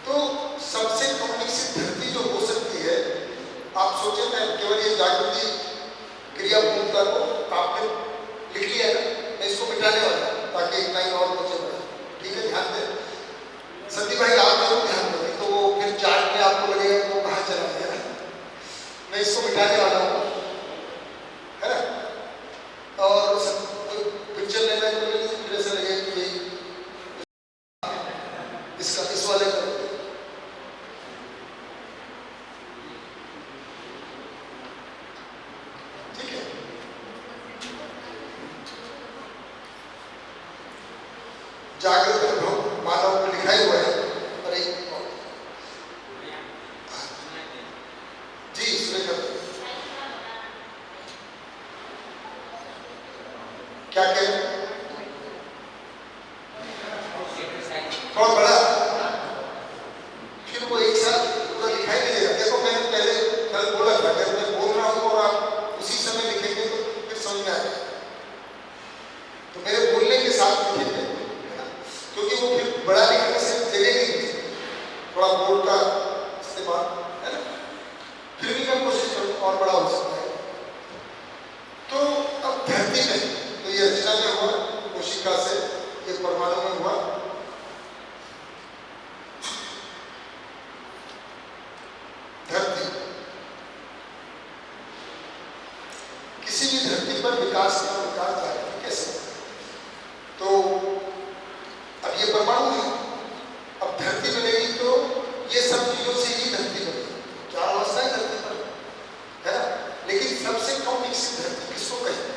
तो सबसे कम विकसित धरती जो हो सकती है, आप सोचे, मैं केवल ये जागृति क्रिया पूर्णता को आपने लिख लिया है, मैं इसको मिटाने वाला हूं ताकि एक लाइन और बचे बढ़े। ठीक है, ध्यान दें सती भाई, आप जरूर ध्यान दें, तो वो फिर चार्ट में आपको लगेगा वो कहाँ चला गया। मैं इसको मिटाने वाला हूँ, है ना। और पिक्चर लेना है तो ले लीजिए, फिर ऐसा लगेगा कि यही इसका इस वाले का। ठीक है, जागृत अनुभव मानव को लिखा ही हुआ है। और एक जी इसमें क्या कह रहे हैं, बहुत बड़ा, फिर वो एक साथ पूरा लिखाई नहीं देगा। देखो मैंने पहले कल बोला था, अगर मैं बोल रहा हूँ और आप उसी समय लिखेंगे तो फिर समझ में आएगा। तो मेरे बोलने के साथ लिखेंगे, है ना, क्योंकि वो फिर बड़ा लिखने से जगह नहीं मिलती, थोड़ा बोर्ड का इस्तेमाल, है ना। फिर भी मैं कोशिश करूँ और बड़ा हो सकता है। तो अब धरती में तो ये रचना में हुआ, कोशिका से ये परमाणु में हुआ। धरती, किसी भी धरती पर विकास जारी कैसे, तो अब ये परमाणु है, अब धरती बनेगी तो ये सब चीजों से ही धरती बनेगी, चार अवस्थाएं धरती पर, है ना। लेकिन सबसे कम विकसित धरती किसको कहेंगे,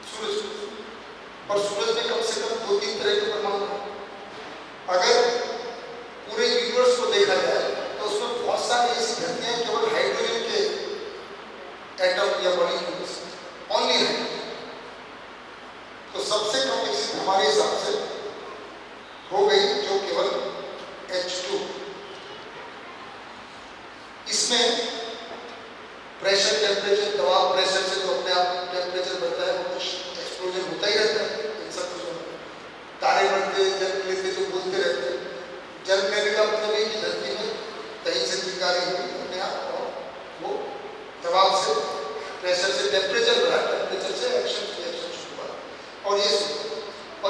सूरज। और सूरज में कम से कम 2-3 तरह के परमाणु हैं। अगर पूरे यूनिवर्स को देखा जाए तो उसमें बहुत सारी ऐसी धरतियां केवल हाइड्रोजन के एटम या मॉलिक्यूल्स ओनली है। तो सबसे कम विकसित हमारे हिसाब से हो गई जो केवल H2। इसमें प्रेशर, टेम्परेचर, दबाव, प्रेशर से जो अपने आप टेम्परेचर बढ़ता है, वो कुछ एक्सप्लोजन होता ही रहता है इन सब चीजों में। तारे बढ़ते, जन्म लेते, जो बोलते रहते हैं, जन्म लेने का मतलब है कि धरती में कहीं से चिंगारी हुई अपने आप, और वो दबाव से, प्रेशर से टेम्परेचर बढ़ा, टेम्परेचर से एक्शन शुरू हुआ, और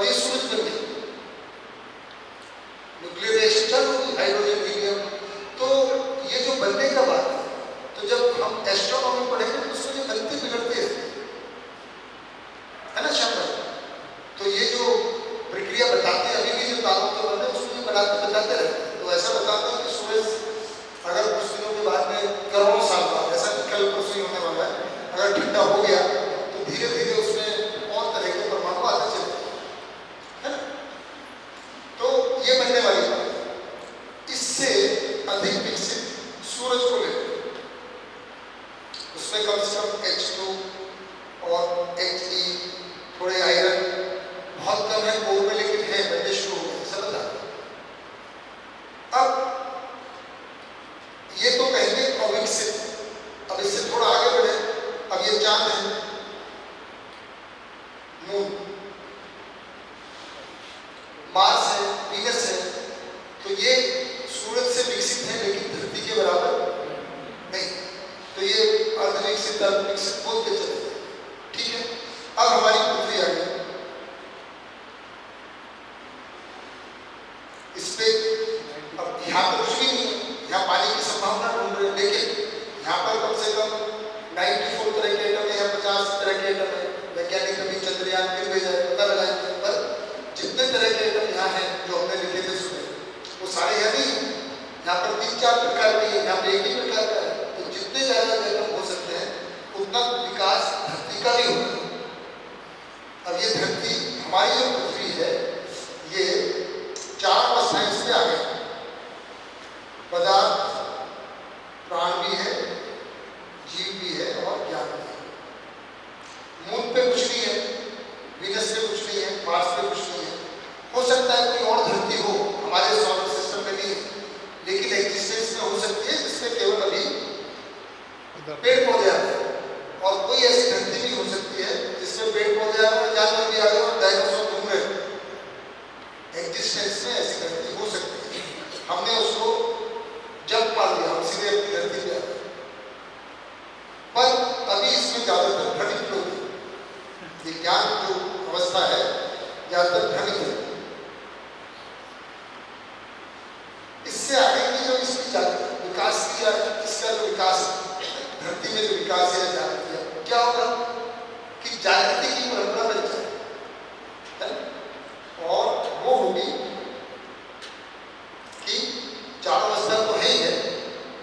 ये सूरज बन गई। न्यूक्लियर रिएक्शन चालू हुई, हाइड्रोजन, हीलियम। तो ये जो बनने का बात है, तो जब हम एस्ट्रोनॉमी पढ़ेंगे तो उसमें ये बनते बिगड़ते हैं, है ना श्याम भाई। तो ये जो प्रक्रिया बताते हैं, अभी भी जो तारों के बने उसमें बताते रहते हैं। तो ऐसा बताते हैं कि सूरज अगर कुछ दिनों के बाद में, करोड़ों साल बाद, ऐसा कि कल परसों होने वाला है, अगर ठंडा हो गया तो धीरे धीरे उसमें और तरह के परमाणु आते चले, है ना। तो ये बनने वाली बात है। इससे अधिक विकसित सूरज को ले, उसमें कम से कम H2 और He, थोड़े आयरन, बहुत कम है बोर में, लेकिन है, बनने शुरू हो गए, समझ आ। अब ये तो कहेंगे अविकसित। अब इससे थोड़ा आगे बढ़े, अब ये चांद है, मून, मार्स है, वीनस है, तो ये सूरज से विकसित है लेकिन धरती के बराबर नहीं। तो ये अर्धविकसित अल्पविकसित बोलते चले गए। ठीक है, अब हमारी पृथ्वी आ गई। इस पे अब यहाँ पर कुछ भी नहीं है, यहाँ पानी की संभावना ढूंढ रहे हैं, लेकिन यहाँ पर कम से कम 94 तरह के एटम है या 50 तरह के एटम है। वैज्ञानिक अभी चंद्रयान फिर भेजा है, पता लगाएंगे, पर जितने तरह के एटम यहाँ हैं जो हमने लिखे थे सुने, वो सारे यहाँ नहीं है। यहाँ पर 3-4 प्रकार के, यहाँ पर एक ही प्रकार का है। तो जितने ज्यादा एटम हो सकते हैं उतना विकास धरती का भी होगा। अब ये धरती, हमारी जो पृथ्वी है, ये 4 अवस्थाएं इसमें आ गई। पदार्थ, प्राण भी है, जीव भी है और ज्ञान भी है। मून पे कुछ नहीं है, वीनस पे कुछ नहीं है, मार्स पे कुछ नहीं है। हो सकता है कोई और धरती हो, हमारे सोलर सिस्टम में नहीं है, लेकिन एग्जिस्टेंस में हो सकती है जिसमें केवल अभी पेड़ पौधे आते हैं। और कोई ऐसी धरती भी हो सकती है जिसमें पेड़ पौधे आ रहे हैं, जानवर भी आ रहे हैं और डायनासोर घूम रहे हैं। एग्जिस्टेंस में ऐसी धरती हो सकती है। हमने उसको जब मान लिया, हम सीधे अपनी धरती पे आ गए, पर अभी इसमें ज्यादातर भ्रमित लोग हैं। विज्ञान जो अवस्था है ज्यादातर भ्रमित है। इससे आगे की जो इसकी विकास की जाए, इसका जो विकास धरती में जो विकास है जागृति, क्या होगा कि जागृति की परंपरा बन जाए, और वो होगी कि 4 अवस्था तो है ही है,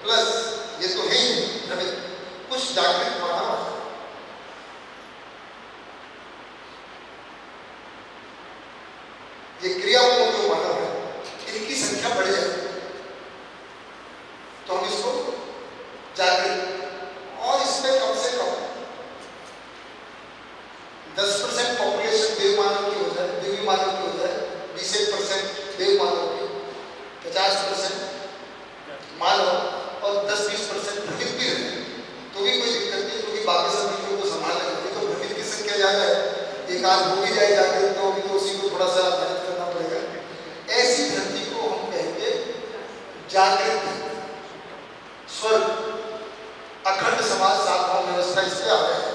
प्लस ये तो है ही भ्रमित, कुछ जागृत मानव आ जाए। ये क्रियापूर्ण जो मानव है, इनकी संख्या बढ़ जाए तो हम इसको जागृत, और इसमें कम से कम 10% पॉपुलेशन देव मानव की हो जाए, देवी मानव की हो जाए, 20% देव मानव की, 50% मानव और 10-20% भ्रमित भी रहे तो भी कोई दिक्कत नहीं, क्योंकि बाकी सब चीजों को संभाल लेंगे। तो भ्रमित की संख्या ज्यादा है, एक आध हो भी जाए जागृत, तो अभी तो उसी को थोड़ा सा मेहनत करना पड़ेगा। ऐसी धरती को हम कहेंगे जागृत धरती। स्वर्ग, अखंड समाज, साधना व्यवस्था, इससे आ रहे हैं।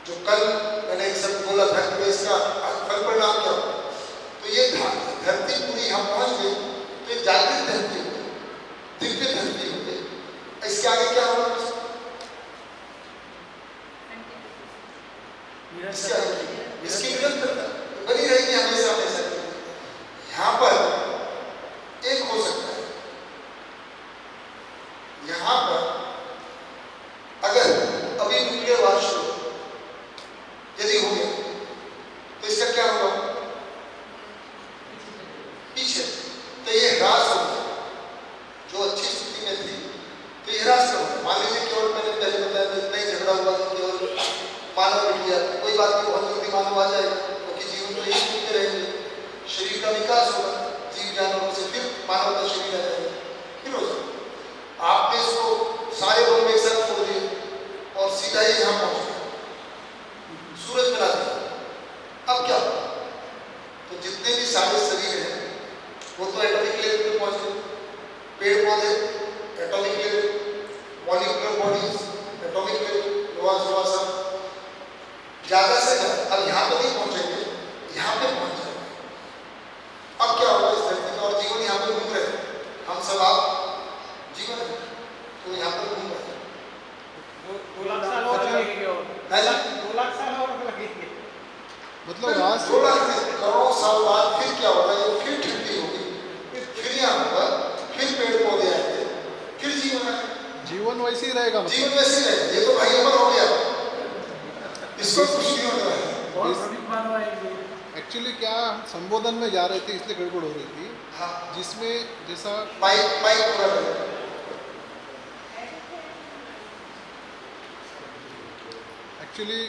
जो कल मैंने एक शब्द बोला था कि इसका फल परिणाम क्या होगा, तो ये धरती पूरी हम पहुंच गई तो ये जागृत धरती हो गई, दिव्य धरती हो गई। इसके आगे क्या होगा? इसकी निरंतरता बनी रहेगी हमेशा हमेशा। यहाँ पर एक हो सकता है, यहाँ पर अगर अभी न्यूक्लियर वार यदि हो गया तो इसका क्या होगा? पीछे तो ये ह्रास हो गया, जो अच्छी स्थिति में थी तो ये ह्रास होगा। मान लीजिए केवल मैंने पहले बताया इतना ही झगड़ा हुआ कि केवल मानव मिट गया, कोई बात नहीं, बहुत जल्दी मानव आ जाएगा, क्योंकि जीवन तो यही चलते रहेंगे। शरीर का विकास होगा, जीव जानवरों से फिर मानव का शरीर आ जाएगा, फिर हो जाएगा। आपने इसको सारे बम एक साथ छोड़ दिए और सीधा ही यहाँ पहुंच गया, सूरज बना दिया। अब क्या होगा? तो जितने भी सारे शरीर हैं वो तो एटॉमिक लेवल पे पहुंच गए। पेड़ पौधे atomic level, molecular bodies atomic level, लोहा सब ज्यादा से ज्यादा। अब यहाँ तो नहीं पहुंचेंगे, यहाँ पे पहुंच जाएंगे। अब क्या होगा इस धरती का? और जीवन यहाँ पे घूम रहे हैं, हम सब आप जीवन है तो यहाँ पर घूम रहे हैं। 2 लाख साल और लगेंगे, 2 लाख साल और लगेंगे, मतलब रास 2 लाख करोड़ों साल बाद फिर क्या होगा? ये फिर ठंडी होगी, फिर यहाँ होगा, फिर पेड़ पौधे आएंगे, फिर जीवन आएगा। जीवन वैसे ही रहेगा, जीवन वैसे ही रहेगा। ये तो भाई अमर हो गया, इसको कुछ नहीं होने वाला है। बहुत भ्रमित मानव आएंगे। एक्चुअली क्या संबोधन में जा रहे थे इसलिए गड़बड़ हो रही थी। हाँ, जिसमें जैसा माइक पूरा करेगा। एक्चुअली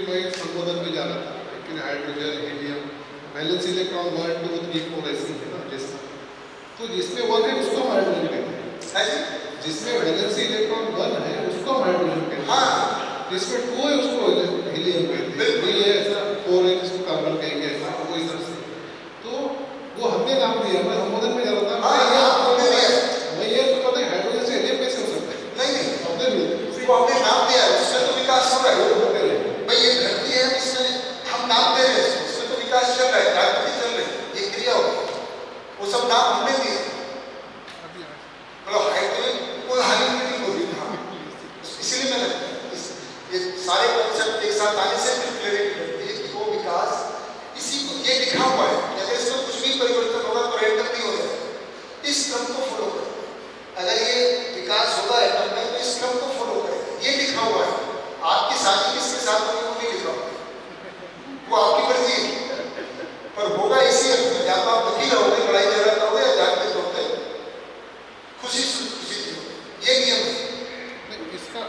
मैं संबोधन में जा रहा था। Actually hydrogen, helium, valence electron 1 2 3 4 ऐसे है ना, जैसा तो जिसमें 1 है उसको हम हाइड्रोजन कहते हैं। जिसमें वैलेंसी इलेक्ट्रॉन 1 है उसको हम हाइड्रोजन कहते हैं, हाँ जिसमें 2 है उसको हीलियम कहते हैं, तो ये ऐसा 4 है जिसको कार्बन कहेंगे, ऐसा वो इस तरह से। तो वो हमने नाम दिया, मैं संबोधन में जा रहा था, हाँ, मैं आपने दिया। मैं ये तो पता है हाइड्रोजन से हीलियम कैसे हो सकता है? नहीं नहीं, हमने भी वो आपने नाम दिया है, उसमें तो विकास हो रहा है। वो होते रहे। भाई ये धरती है, इसमें हम नाम दे रहे हैं, उसमें तो विकास चल रहा है, प्रगति चल रही है, ये क्रिया हो रही है, वो सब नाम हमने दिए। मतलब हाइड्रोजन कोई हानि नहीं हो रही था, इसीलिए मैं लगता है ये सारे कॉन्सेप्ट एक साथ आने से फिर क्लैरिटी मिलती है कि वो विकास इसी को ये लिखा हुआ है, अगर इसमें कुछ भी परिवर्तन होगा तो रैंडम नहीं हो जाएगा, इस क्रम को फॉलो करें। अगर ये विकास होगा एटम में तो इस क्रम को फॉलो करें, ये लिखा हुआ है। आपकी शादी किसके साथ होगी वो नहीं लिखा हुआ, वो आपकी मर्जी है, पर होगा इसी अर्थ में, या तो आप वकील होगे, लड़ाई झगड़ा करोगे, या जाके तोड़ते खुशी खुशी थी, ये नियम है। इसका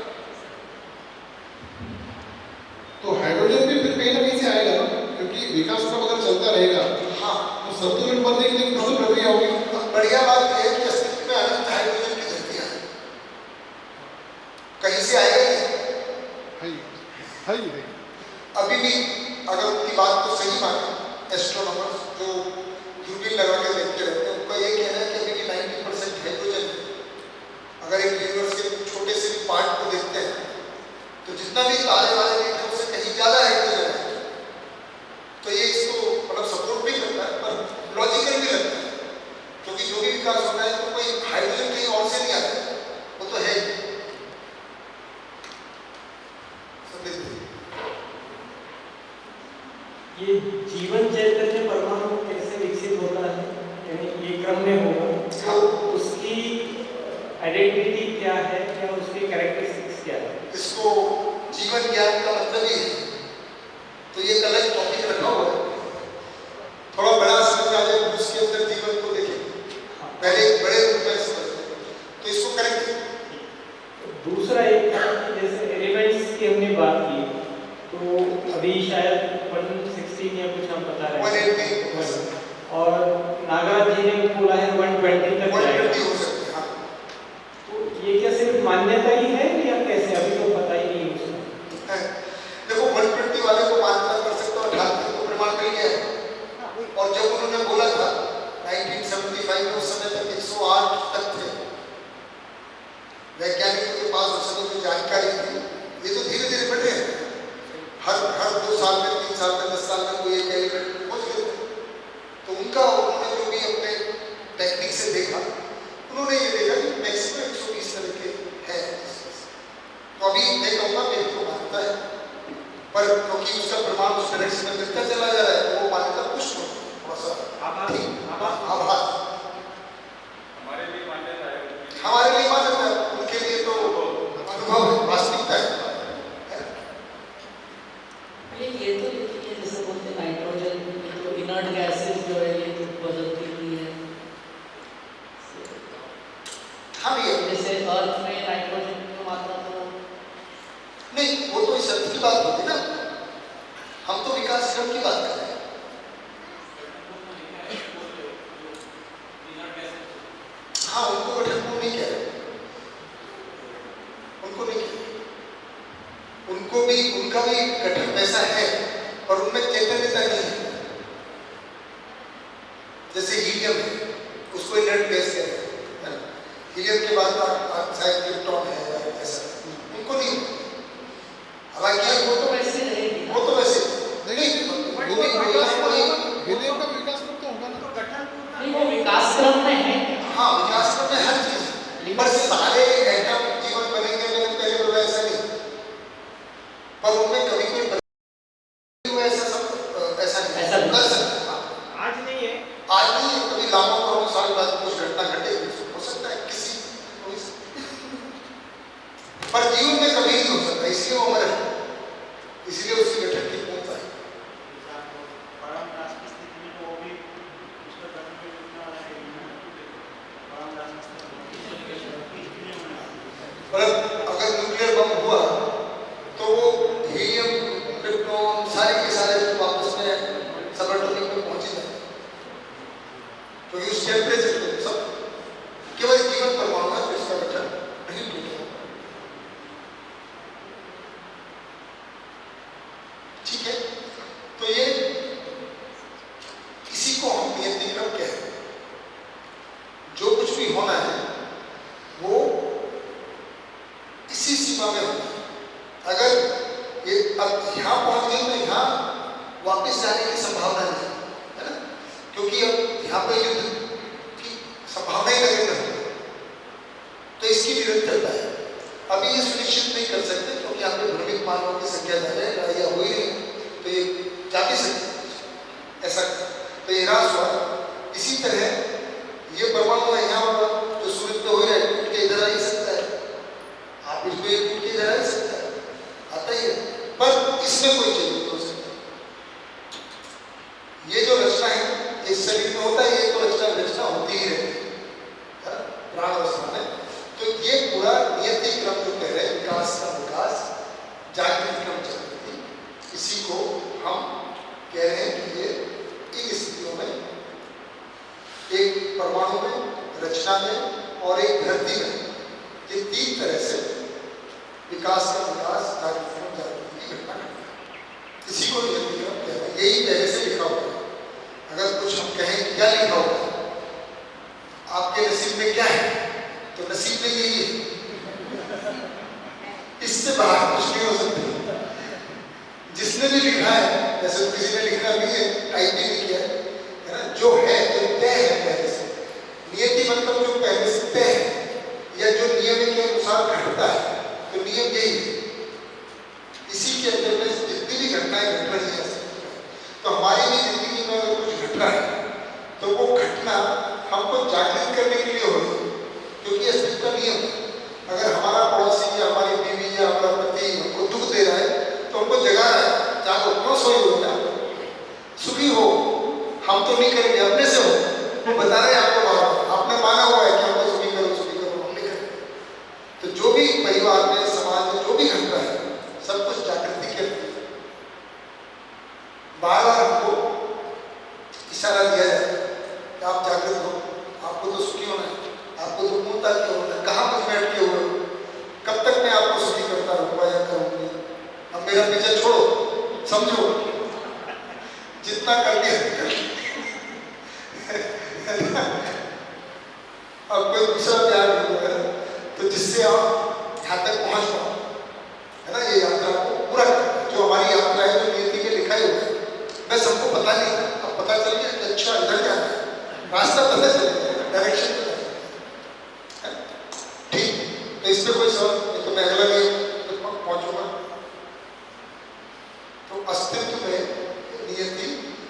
तो हाइड्रोजन भी फिर कहीं ना कहीं से आएगा ना, क्योंकि विकास का अगर चलता रहेगा हाँ, तो संतुलन बनने के लिए कुछ तो प्रक्रिया होगी। अब बढ़िया बात यह है कि अस्तित्व में अनंत हाइड्रोजन की धरतियां हैं, कहीं से आएगा नहीं। अभी भी अगर उनकी बात को सही माने एस्ट्रोनॉमर्स जो दूरबीन लगा के देखते रहते हैं, उनका ये कहना है कि अभी भी 90% हाइड्रोजन है। अगर एक यूनिवर्स के छोटे से भी पार्ट को देखते हैं तो जितना भी तारे वाले देख रहे हैं उससे कहीं ज्यादा हाइड्रोजन है। तो ये इसको मतलब सपोर्ट भी करता है, पर लॉजिकल भी लगता है, क्योंकि जो भी विकास होना है तो कोई हाइड्रोजन कहीं और से नहीं आता, वो तो है ही। ये जीवन चैतन्य परमाणु कैसे विकसित होता है, यानी ये क्रम में होगा, तो उसकी आइडेंटिटी क्या है, क्या उसकी कैरेक्टरिस्टिक्स क्या है? इसको जीवन ज्ञान का मतलब ही है, तो ये अलग टॉपिक रखा हुआ है, थोड़ा बड़ा समझ आ जाए, उसके अंदर जीवन को देखें, पहले एक बड़े रूप में समझते, तो इसको करेक्ट। दूसरा एक था जैसे एलिमेंट्स की हमने बात की, तो अभी शायद 116 या कुछ हम बता रहे हैं, 180 और नागराज जी ने बोला है 120 तक जाएगा, 120 हो सकते हैं। हाँ, तो ये क्या सिर्फ मान्यता ही है या कैसे, अभी तो पता ही नहीं है उसमें। देखो 120 वाले को मान्यता कर सकते हो, 78 को प्रमाण मिल गया है, और जब उन्होंने बोला था 1975 में, उस समय तक 108 तक थे वैज्ञानिकों के पास, उस समय जो जानकारी थी, ये तो धीरे धीरे बढ़े हैं, हर 2 साल में, 3 साल में, 10 साल में कोई एक एलिमेंट खोज लेते हैं। तो उन्होंने जो भी अपने टेक्निक से देखा, उन्होंने ये देखा कि मैक्सिमम 120 तरह के हैं। तो अभी मैं कहूँगा मेरी तो मान्यता है, पर क्योंकि उसका प्रमाण उस डायरेक्शन में मिलता चला जा रहा है, तो वो मान्यता पुष्ट हो थोड़ा सा आभास हमारे लिए मान्यता है, उनके लिए तो अनुभव वास्तविकता है। ये तो देखिए जैसे बोलते हैं नाइट्रोजन तो इनर्ट गैसेस जो है ये तो बदलती हुई है, हाँ भैया, जैसे अर्थ में नाइट्रोजन की मात्रा तो नहीं, वो तो इस अर्थ की बात होगी ना, हम तो विकास क्रम की बात कर रहे हैं। हाँ, उनको गठन को नहीं कह रहे, उनको नहीं कह रहे, उनका भी गठन वैसा है, पर उनमें चैतन्यता नहीं है। जैसे हीलियम है, उसको इनर्ट गैस कहते हैं, हीलियम के बाद शायद न्यूट्रॉन है या ऐसा, उनको नहीं। हालांकि वो तो वैसे रहेगी, वो तो वैसे नहीं, हीलियम का विकास तो होगा ना, नहीं वो विकास क्रम में है। हाँ, विकास क्रम में हर चीज, पर सारे एटम जीवन बनेंगे, मैंने पहले बोला ऐसा नहीं, पर उनमें कभी कोई ऐसा नहीं कर सकते। हाँ, आज नहीं है, आज नहीं, कभी लाखों करोड़ों साल बाद कुछ घटना घटे, हो सकता है किसी, पर जीवन में कभी नहीं हो सकता, इसलिए वो अमर है, इसलिए उसकी गठन की पूर्णता है। पर अगर न्यूक्लियर बम हुआ तो वो हीलियम, क्रिप्टॉन, सारे के सारे वापस में सबएटॉमिक में पहुंच ही जाए, क्योंकि उस टेम्परेचर पे सब केवल जीवन परमाणु है जिसका गठन इसी सीमा में होना है। अगर ये अब यहाँ पहुंच गए तो यहाँ वापस जाने की संभावना नहीं है ना, क्योंकि अब यहाँ पे युद्ध की संभावना ही लगे नहीं, तो इसकी निरंतरता है। अभी ये सुनिश्चित नहीं कर सकते क्योंकि यहाँ पे भ्रमित मानवों की संख्या ज्यादा है, लड़ाइयाँ हो ही रही, तो ये जा भी सकते ऐसा, तो ये ह्रास हुआ। इसी तरह ये परमाणु है यहाँ होगा, जो सूरज पे हो रहा है टूट के इधर आ ही सकता है, आप इसको ये टूट के इधर आ ही सकता है, आता ही है, पर इसमें कोई चेंज नहीं हो सकता। ये जो रचना है इस शरीर में होता है, ये तो रचना होती ही रहती है प्राण अवस्था में। तो ये पूरा नियति क्रम जो कह रहे हैं, विकास का विकास, जागृति क्रम जागृति, इसी को हम कह रहे हैं कि ये इन स्थितियों में एक परमाणु में, रचना में और एक धरती में, ये तीन तरह से विकास का विकास, जागृति क्रम जागृति की घटना घटना है। इसी को नियति क्रम कह रहे हैं। यही पहले से लिखा हुआ है। अगर कुछ हम कहें क्या लिखा हुआ है, आपके नसीब में क्या है, तो नसीब में यही है, इससे बाहर कुछ नहीं हो सकता। जिसने भी लिखा है, वैसे तो किसी ने लिखना नहीं है, टाइप भी नहीं किया है ना, जो है जो तय है पहले से, नियति मतलब जो पहले से तय है या जो नियम के अनुसार घटता है, तो नियम यही है। इसी के अंदर में जितनी भी घटनाएं घट रही है, तो हमारी भी जिंदगी में अगर कुछ घट रहा है तो वो घटना हमको जागृत करने के लिए हो रही है, क्योंकि अस्तित्व का नियम है। अगर हमारा पड़ोसी या हमारी बीवी या हमारा पति हमको दुख दे रहा है तो हमको जगा रहा है, जागो, क्यों सोए हो, सुखी हो, हम तो नहीं करेंगे, अपने से हो, वो बता रहे हैं आपको बार, आपने माना हुआ है कि हमको सुखी करो, हम नहीं करेंगे। तो जो भी परिवार में, समाज में जो भी घट रहा है, सब कुछ जागृति के बार बार हमको इशारा दिया जाता है कि आप जागृत हो, आपको तो सुखी होना है, आपको तो मुंह ताक के होना है, कहाँ कुछ बैठ के हुए हो, कब तक मैं आपको सुखी करता रहूँगा या करूँगी, अब मेरा पीछे छोड़ो, समझो जितना कर लिया अब कोई दूसरा प्यार होगा तो जिससे आप यहाँ तक पहुँच पाओ, है ना, ये यात्रा को पूरा करना, जो हमारी यात्रा है, जो नियति में लिखा ही हुआ है। मैं सबको पता नहीं था, अब पता चल गया कि अच्छा इधर जाना है, रास्ता पता चल गया, डायरेक्शन पता चल गया, ठीक। तो इसमें कोई सवाल नहीं, तो मैं अगला नहीं पहुंचूंगा। तो अस्तित्व में नियति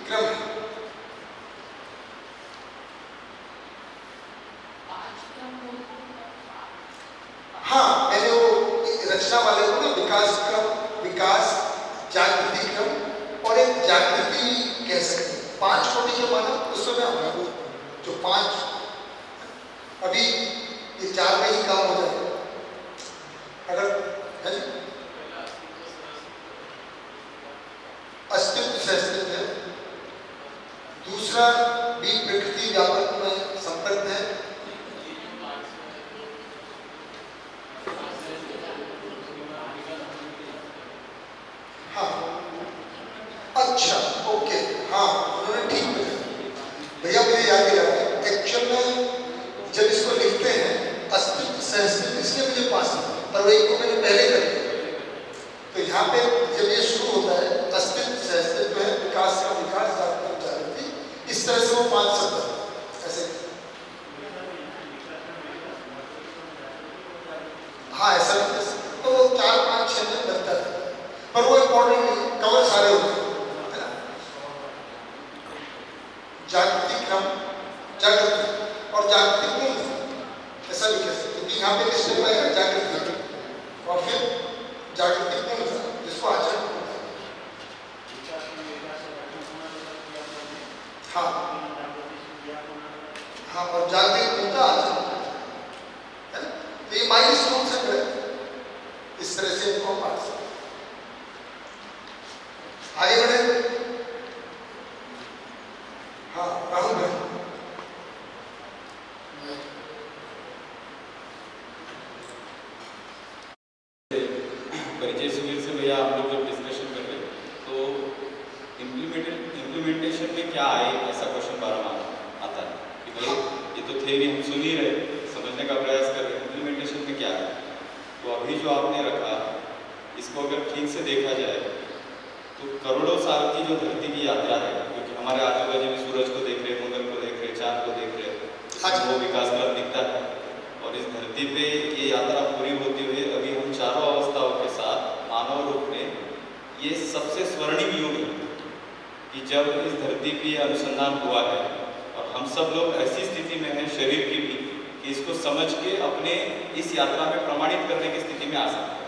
क्रम है। हाँ, मैंने वो रचना वाले को ना विकास क्रम, विकास, जागृति क्रम और एक जागृति कह सकते हैं, 5 कोटि के माना, उसमें मैं हूँ जो 5, अभी ये 4 में ही काम हो जाएगा अगर है जी। अस्तित्व से अस्तित्व है, दूसरा भी प्रकृति व्यापक में संपर्क है, हाँ अच्छा ओके, हाँ उन्होंने ठीक बताया भैया, मुझे याद ही रहा। एक्चुअल में जब इसको लिखते हैं अस्तित्व सहअस्तित्व, इसलिए मुझे पास है, पर वो एक को मैंने पहले कर दिया। तो यहाँ पे जब ये शुरू होता है, अस्तित्व सहअस्तित्व है, विकास का विकास, जागृति, इस तरह से वो 5 शब्द ऐसे, हाँ ऐसा नहीं कर सकते, तो वो 4, 5, 6 में बनता है, पर वो इम्पोर्टेंट नहीं, कवर सारे होते हैं, है ना। जागृति क्रम, जागृति और जागृति मूल, ऐसा भी कह सकते हैं। यहाँ पे किसने बनाया, जागृति और फिर जागृति मूल, जिसको आचरण होता है। हाँ हाँ, और जागृति मूल का आचरण है ना। तो ये माइलस्टोन से है, इस तरह से इनको पढ़ सकते, आगे बढ़े। हाँ राहुल भाई, परिचय सुनील से भैया आप लोग जब डिस्कशन कर रहे तो इम्प्लीमेंटेशन में क्या आए, ऐसा क्वेश्चन बारम्बार आता है कि भाई ये तो थ्योरी हम सुन ही रहे, समझने का प्रयास कर रहे हैं, इम्प्लीमेंटेशन में क्या है। तो अभी अभी जो आपने रखा, इसको अगर ठीक से देखा जाए तो करोड़ों साल की जो धरती की यात्रा है, क्योंकि हमारे आजू बाजू में सूरज को देख रहे, मंगल को देख रहे, चांद को देख रहे, वो विकास का दिखता है। और इस धरती पे ये यात्रा पूरी होती हुई अभी हम चारों अवस्थाओं के साथ मानव रूप में ये सबसे स्वर्णिम युग है कि जब इस धरती पे अनुसंधान हुआ है और हम सब लोग ऐसी स्थिति में हैं शरीर की भी कि इसको समझ के अपने इस यात्रा में प्रमाणित करने की स्थिति में आ सकते हैं।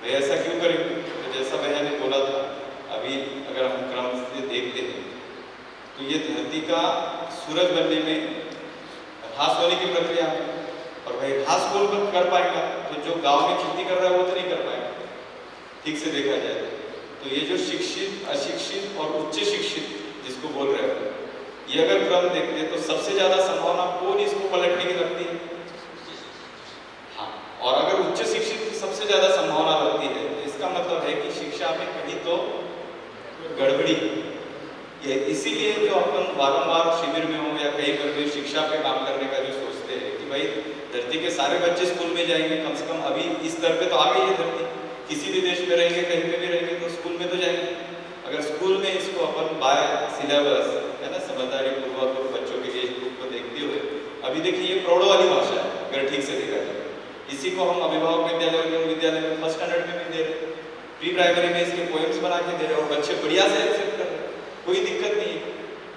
भाई ऐसा क्यों करेंगे? तो जैसा भैया ने बोला था, अभी अगर हम क्रम से देखते हैं तो ये धरती का सूरज बनने में ह्रास होने की प्रक्रिया है। और भाई ह्रास कौन कर पाएगा? तो जो गांव में खेती कर रहा है वो तो नहीं कर पाएगा, ठीक से देखा जाए तो। ये जो शिक्षित, अशिक्षित और उच्च शिक्षित जिसको बोल रहे हो, ये अगर क्रम देखते तो सबसे ज्यादा संभावना कौन इसको पलटने की लगती है? हाँ, और अगर उच्च शिक्षित की सबसे ज्यादा संभावना लगती है तो इसका मतलब है कि शिक्षा में कहीं तो गड़बड़ी। ये इसीलिए जो अपन बारंबार शिविर में हो या कहीं पर भी शिक्षा पे काम करने का जो सोचते हैं कि भाई धरती के सारे बच्चे स्कूल में जाएंगे, कम से कम अभी इस स्तर पे तो आ गई है धरती, किसी भी देश में रहेंगे, कहीं पे भी रहेंगे तो स्कूल में तो जाएंगे। अगर स्कूल में इसको अपन बाय सिलेबस है ना, समझदारी पूर्वक बच्चों के एज ग्रुप को देखते हुए, अभी देखिए ये प्रौढ़ वाली भाषा है अगर ठीक से देखा जाए। इसी को हम अभिभावक विद्यालय में फर्स्ट स्टैंडर्ड में भी दे रहे हैं, प्री प्राइमरी में इसके पोएम्स बना के दे रहे हैं और बच्चे बढ़िया से एक्सेप्ट कर रहे हैं, कोई दिक्कत नहीं है।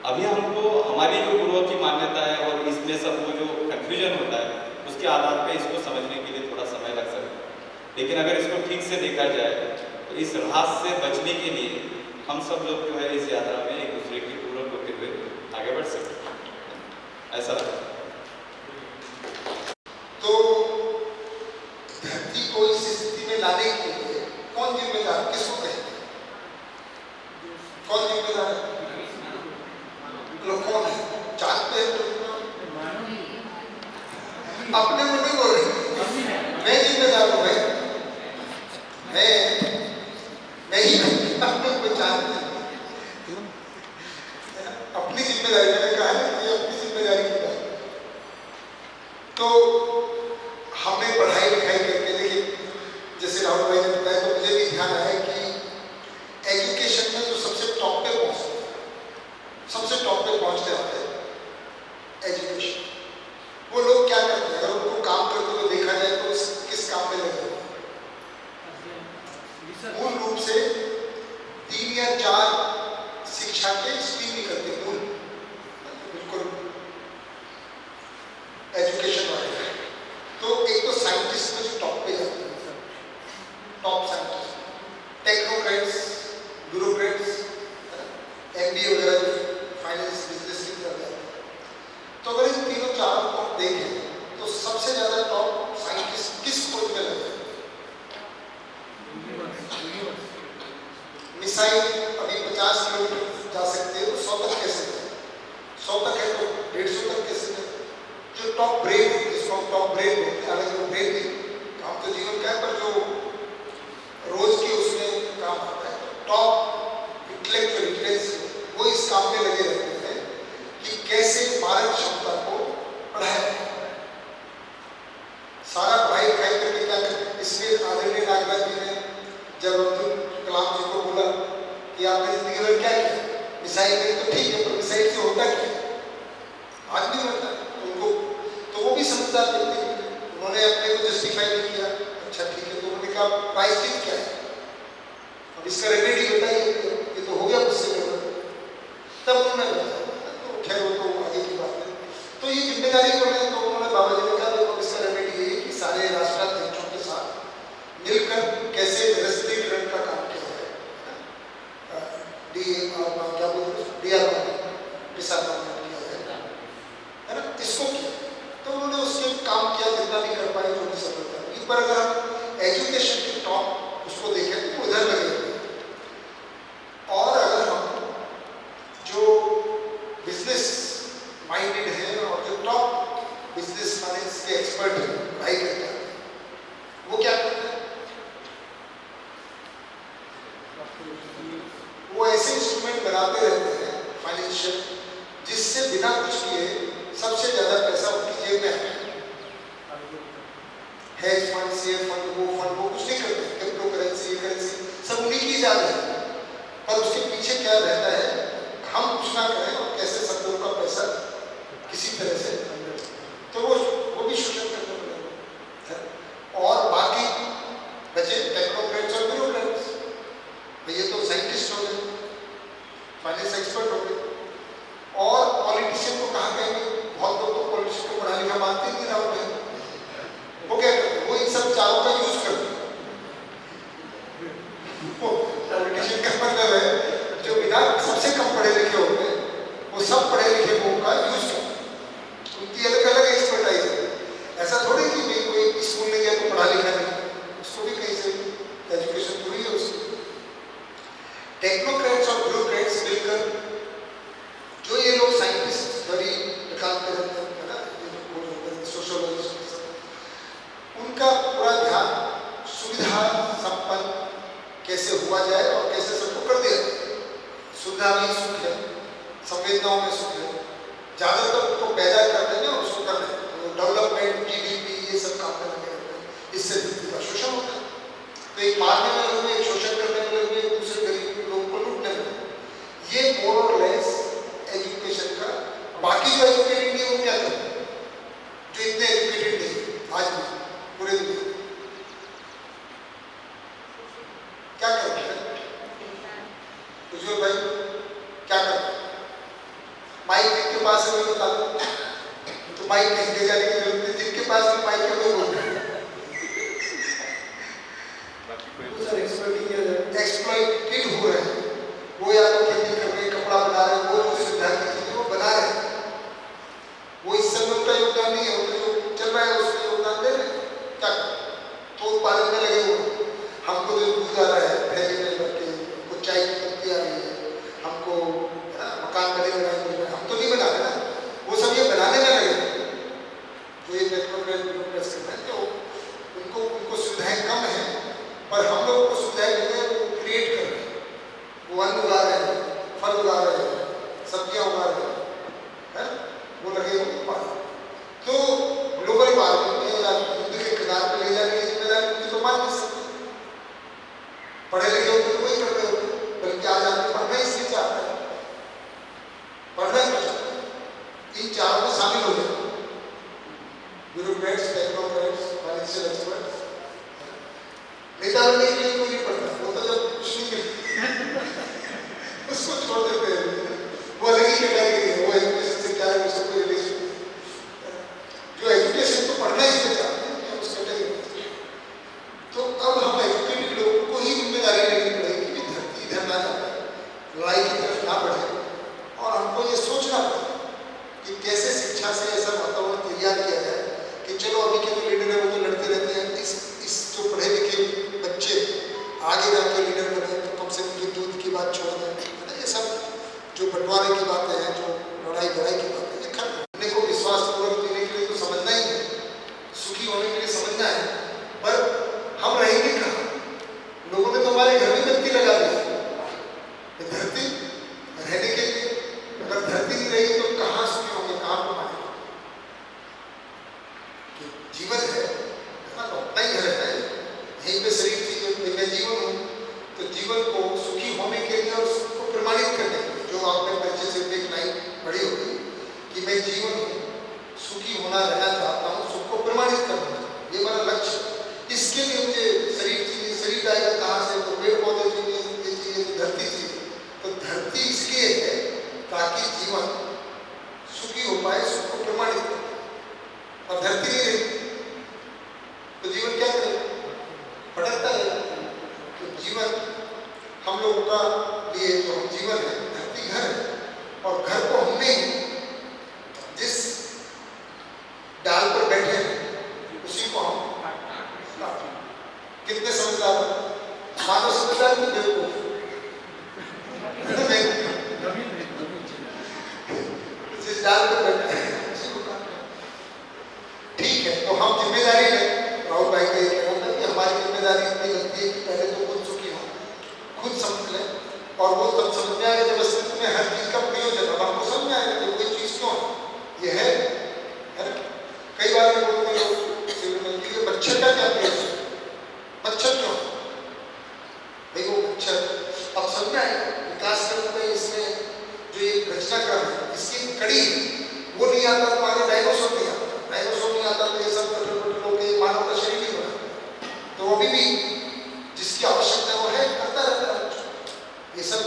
अभी हमको हमारी जो पूर्वक की मान्यता है और इसमें सब वो जो कन्फ्यूजन होता है उसके आधार पर इसको समझने के लिए थोड़ा समय लग सकता है। लेकिन अगर इसको ठीक से देखा जाए तो इस ह्रास से बचने के लिए हम सब लोग जो है इस यात्रा में एक दूसरे की पूरक होते हुए आगे बढ़ सकते हैं, ऐसा लगता है। तो धरती को इस स्थिति में लाने के लिए कौन जिम्मेदार, किसको कहेंगे? कौन जिम्मेदार है? लोग कौन है? जानते हैं तो अपने को नहीं बोल रहे, मैं जिम्मेदार हूं भाई, मैं ही अपने को जानते हैं। अपनी जिम्मेदारी, मैंने कहा है कि अपनी जिम्मेदारी की बात। तो हमने पढ़ाई लिखाई करके, देखिए जैसे राहुल भाई ने बताया तो मुझे भी ध्यान आया कि एजुकेशन में जो सबसे टॉप पे पहुंचते हैं, सबसे टॉप पे पहुंचते आते हैं एजुकेशन, वो लोग क्या करते हैं? अगर उनको काम करते हुए देखा जाए तो किस काम में लगे? मूल रूप से 3 या 4 शिक्षा के स्ट्रीम ही करते हैं, बिल्कुल एजुकेशन वाले। तो एक तो साइंटिस्ट में जो टॉप पे जाते हैं, top scientist, technocrats, bureaucrats, MBA वगैरह, फाइनेंस, बिजनेस की तरफ जाते हैं। तो अगर इन तीनों चारों को देखें तो सबसे ज्यादा टॉप साइंटिस्ट किस खोज में लगे? मिसाइल अभी 50 किलोमीटर जा सकते हैं तो 100 तक कैसे जाए? 100 तक है तो 150 तक कैसे जाए? जो टॉप ब्रेन, जिसको हम टॉप ब्रेन बोलते हैं, हालांकि वो ब्रेन नहीं, काम तो जीवन का है, पर जो रोज के उसमें काम होता है, टॉप इंटेलेक्चुअल इंटेलिजेंस, वो इस काम में लगे रहते हैं कि कैसे मानव क्षमता को बढ़ाया जाए। सारा पढ़ाई लिखाई करके क्या करें? इसलिए आदरणीय नागराज जी ने जब अब्दुल कलाम जी को बोला कि आपने जिंदगी भर क्या किया, मिसाइल में, तो ठीक है, पर मिसाइल से होता क्या? आज नहीं होता। तो वो भी समझदार व्यक्ति, उन्होंने अपने को जस्टिफाई नहीं किया। अच्छा ठीक है, तो उन्होंने कहा प्राइस क्या है, अब इसका रेमेडी बताइए, ये तो हो गया मुझसे गलत, तब उन्होंने बताया। तो खैर वो तो आगे की बात है। तो ये जिम्मेदारी को लेकर तो उन्होंने बाबा जी ने कहा देखो इसका रेमेडी ये कि सारे राष्ट्राध्यक्षों के साथ मिलकर कैसे व्यवस्थितीकरण का काम किया जाए, क्या बोलते हैं, डिसआर्मामेंट किया जाए, है ना, इसको किया। तो उन्होंने उसके काम किया, जितना भी कर पाए, जो भी सफलता मिली। पर अगर हम एजुकेशन के टॉप उसको देखें तो उधर लगे हुए, और अगर हम जो बिजनेस माइंडेड है और जो टॉप बिजनेस फाइनेंस के एक्सपर्ट हैं, पढ़ाई करते हैं, वो क्या करते हैं? वो ऐसे इंस्ट्रूमेंट बनाते रहते हैं फाइनेंशियल, जिससे बिना कुछ किए सबसे ज्यादा पैसा उनकी जेब में है। हेज फंड, शेयर फंड, वो किया रहता है हम कुछ ना करें और कैसे सब लोगों का पैसा किसी तरह से तो वो भी शोषण करने वाला। और बाकी बचे टेक्नोक्रेट्स और ब्यूरोक्रेट्स, ये तो साइंटिस्ट हो गए, फाइनेंस एक्सपर्ट हो गए। और पॉलिटिशियन को कहाँ कहेंगे, बहुत लोग तो पॉलिटिशियन को पढ़ा लिखा मानते ही नहीं रहा होते, वो क्या करते हैं, वो इन सब चारों का यूज करते हैं। पॉलिटिशियन का मतलब है जो बिना सबसे कम पढ़े लिखे होते हैं, वो सब पढ़े लिखे लोगों का यूज करते हैं, उनकी अलग अलग एक्सपर्टाइज है। ऐसा थोड़ी कि भाई कोई स्कूल नहीं गया तो पढ़ा लिखा नहीं, उसको भी कहीं से एजुकेशन पूरी है उसकी। टेक्नोक्रेट्स और ब्यूरोक्रेट्स मिलकर जो ये लोग साइंटिस्ट बड़ी निकालते रहते हैं ना, सोशोलॉजिस्ट, उनका पूरा ध्यान सुविधा संपन्न कैसे हुआ जाए और कैसे सबको कर दिया जाए। सुविधा में सुख है, संवेदनाओं में सुख है, ज़्यादातर उनको पैदा कर देंगे और उसको कर देंगे, डेवलपमेंट GDP ये सब काम में लगे रहते हैं, इससे धरती का शोषण होता है। तो एक मारने में लगे हुए, एक शोषण करने में लगे हुए, दूसरे गरीब लोगों को लूटने में लगे। ये मोर और लेस एजुकेशन का, बाकी जो एजुकेटेड नहीं वो क्या करते हैं, जो इतने एजुकेटेड नहीं आज भी पूरे दुनिया क्या करते हैं, उज्जवल भाई क्या करते हैं, माइक जिनके पास है वो बता दो, तो माइक कहीं ले जाने की जरूरत नहीं, जिनके पास भी माइक है वो बोल रहे हैं। एक्सप्लॉइटेड हो रहे हैं, वो या तो खेती कर रहे हैं, कपड़ा बना रहे हैं, वो जो सुविधा की चीजें वो बना रहे हैं, वो इस समय उनका योगदान नहीं है, वो जो चल रहा है उसमें योगदान दे रहे हैं। क्या तो उत्पादन में लगे हुए, हमको जो दूध आ रहा है थैली में भर के, हमको चाय की पत्ती आ रही है, हमको मकान बने बनाए, हम तो नहीं बना रहे ना, वो सब ये बनाने में लगे जो ये टेक्नोक्रेट्स करते हैं। तो उनको सुविधाएं कम है, पर हम लोग को सुविधाएं मिल रही है, वो क्रिएट कर रहे हैं, वो अन्न उगा रहे हैं, फल उगा रहे हैं, सब्जियां उगा रहे हैं, वो लगे हुए उत्पादन। तो ग्लोबल वार्मिंग में या युद्ध के किनारे पे ले जाने की जिम्मेदारी उनकी तो मान नहीं सकती, पढ़े लिखे होते तो वही कर रहे होते, बल्कि आज आदमी पढ़ना इसलिए चाहता है, पढ़ना क्यों चाहता है, इन चारों में शामिल हो जाए, ब्यूरोक्रेट्स, टेक्नोक्रेट्स, फाइनेंशियल एक्सपर्ट्स। नेता बनने के लिए कोई नहीं पढ़ता, वो तो जब कुछ नहीं मिलता उसको छोड़ देते हैं, वो अलग ही कैटेगरी है, वो एजुकेशन से क्या है उससे कोई रिलेशन नहीं। जो एजुकेशन तो पढ़ना इसलिए चाहते हैं उस कैटेगरी। तो अब हम एजुकेटेड लोगों को ही जिम्मेदारी लेनी पड़ेगी कि धरती इधर ना जाए, लड़ाई की तरफ ना बढ़े, और हमको ये सोचना पड़ेगा कि कैसे शिक्षा से ऐसा वातावरण तैयार किया जाए कि चलो अभी के जो लीडर है वो तो लड़ते रहते हैं, इस जो पढ़े लिखे बच्चे आगे जाके लीडर बने तो कम से कम दूध की बात छोड़ दें, है ना, ये सब जो बंटवारे की बातें हैं, जो लड़ाई लड़ाई की बातें हैं, ये खत्म। अपने को विश्वासपूर्वक जीने के लिए तो समझना ही है, सुखी होने के लिए समझना है, पर हम रहेंगे कहाँ? लोगों ने तो हमारे घर में बत्ती लगा दी है, धरती रहने के लिए, अगर धरती नहीं रहेगी तो कहाँ सुखी होंगे, कहाँ कमाएंगे? जीवन है ना, तो अपना ही घर है, यहीं पे शरीर चाहिए, मैं जीवन हूँ, तो जीवन को सुखी होने के लिए और सुख को प्रमाणित करने के लिए, जो आपने परिचय से एक लाइन पढ़ी होगी कि मैं जीवन हूँ, सुखी होना रहना चाहता हूँ, सुख को प्रमाणित करना, ये मेरा लक्ष्य। इसके लिए मुझे शरीर चाहिए, शरीर आएगा कहाँ से, तो पेड़ पौधे चाहिए, ये चाहिए, तो धरती चाहिए। तो धरती इसलिए है ताकि जीवन सुखी हो पाए, सुख को प्रमाणित करे, और धरती नहीं रहती तो जीवन क्या करेगा, भटकता है। तो जीवन हम लोगों का लिए जो हम जीवन है, धरती घर है, और घर को हमने जिस डाल पर बैठे हैं उसी को हम कितने समझदार मानो समझदार की बेवकूफ जिस डाल पर बैठे हैं उसी को काटना। ठीक है, तो हम जिम्मेदारी लें। राहुल भाई का ये कहना था कि हमारी जिम्मेदारी इतनी बनती है कि पहले तो खुद सुखी हो, खुद समझ लें, और वो तब समझ में आएगा जब अस्तित्व में हर चीज का प्रयोजन। अब हमको समझ में आएगा कि कोई चीज क्यों है, ये है ना। कई बार मैं बोलते लोग मच्छर का क्या प्रयोजन, मच्छर क्यों भाई, वो मच्छर अब समझ में आएगा, विकास करने अभी भी जिसकी आवश्यकता है वो है, करता रहता है। ये सब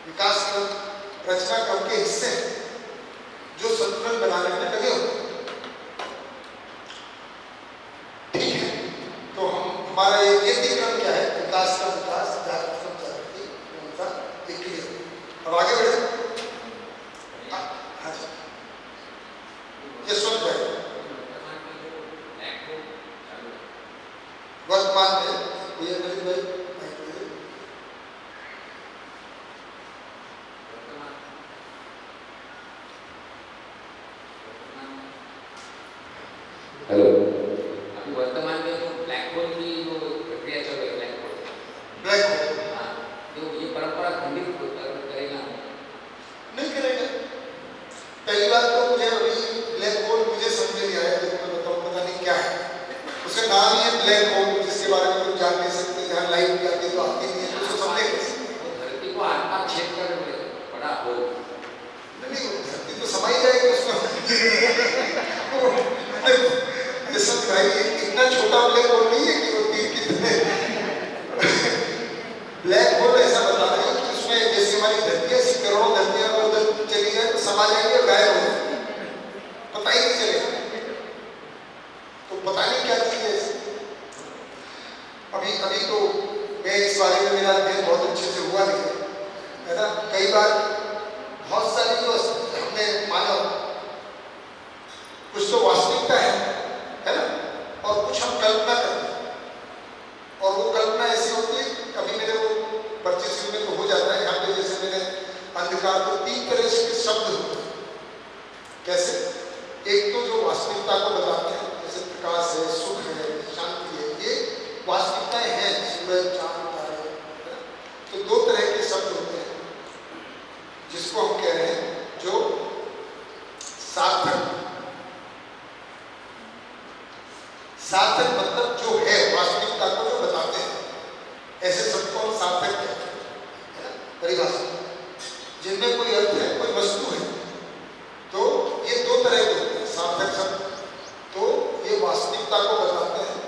विकास क्रम, रचना क्रम के हिस्से हैं जो संतुलन बनाने में लगे हुए हैं। ठीक है, तो हमारा ये नीति क्रम क्या है? विकास का विकास, जागृति का जागृति, उनका एक ही है। अब आगे बढ़े। हाँ जी, यशवंत भाई, वर्तमान में कोई अंग्रेज भाई हेलो, अभी वर्तमान में जो ब्लैक होल की जो प्रक्रिया चल रही है, ब्लैक होल, हाँ, जो ये परंपरा खंडित करेगा नहीं करेगा। पहली बात तो मुझे अभी ब्लैक होल मुझे समझ नहीं आया, लेकिन मैं बताऊँ पता नहीं क्या है। उसका नाम ही है ब्लैक होल, जिसके बारे में कुछ जान नहीं सकते। जहाँ लाइट भी आती है तो आती नहीं है, उसको समझे कैसे? वो धरती को आर पार छेद कर बड़ा होल। नहीं, धरती तो समाई जाएगी उसमें। यशवंत भाई, इतना छोटा ब्लैक होल नहीं है कि वो तीर कितने ब्लैक होल ऐसा बता रहे हैं कि उसमें जैसे हमारी धरती ऐसी करोड़ों धरतियां उधर चली जाए तो समा जाएंगे और गायब हो जाएंगे, पता ही नहीं चलेगा। तो पता नहीं क्या चीज है ऐसी। अभी तो मैं इस बारे में, मेरा अध्ययन बहुत अच्छे से हुआ नहीं है ना। कई बार बहुत सारी जो हमने माना, कुछ तो वास्तविकता है ना, और कुछ हम कल्पना करते हैं। और वो कल्पना ऐसी होती है, कभी मेरे वो 25 में तो हो जाता है। यहाँ पे जैसे मैंने अंधकार को 3 तरह के शब्द होते हैं। कैसे? एक तो जो वास्तविकता को बताते हैं, जैसे प्रकाश है, सुख है, शांति है, ये वास्तविकताएं हैं, सूरज, चांद, तारे, है ना। तो 2 तरह के शब्द होते हैं जिसको हम कह रहे हैं जो सार्थक। सार्थक मतलब जो है, वास्तविकता को जो बताते हैं, ऐसे सबको हम सार्थक कहते हैं, परिभाषा, जिनमें कोई अर्थ है, कोई वस्तु है। तो ये 2 तरह के होते हैं सार्थक शब्द। तो ये वास्तविकता को बताते हैं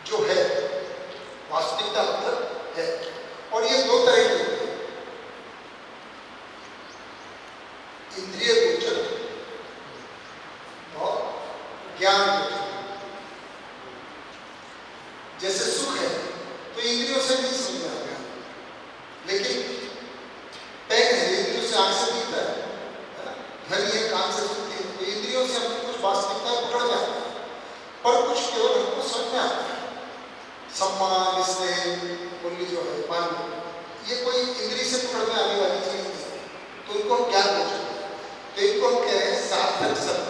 जो है, वास्तविकता मतलब है। और ये 2 तरह के होते हैं, इंद्रिय गोचर और ज्ञान गोचर। जैसे सुख है तो इंद्रियों से नहीं समझ में आएगा, लेकिन पेन है, इंद्रियों से आंख से दिखता है ना, ध्वनि है, कान से सुनती है, तो इंद्रियों से हमको कुछ वास्तविकता पकड़ में आती है, पर कुछ केवल हमको समझ में आता है। सम्मान, स्नेह, मूल्य जो है, मान, ये कोई इंद्रिय से पकड़ में आने वाली चीज नहीं है, तो इनको हम ज्ञान गोचर, तो इनको हम कह रहे हैं सार्थक शब्द।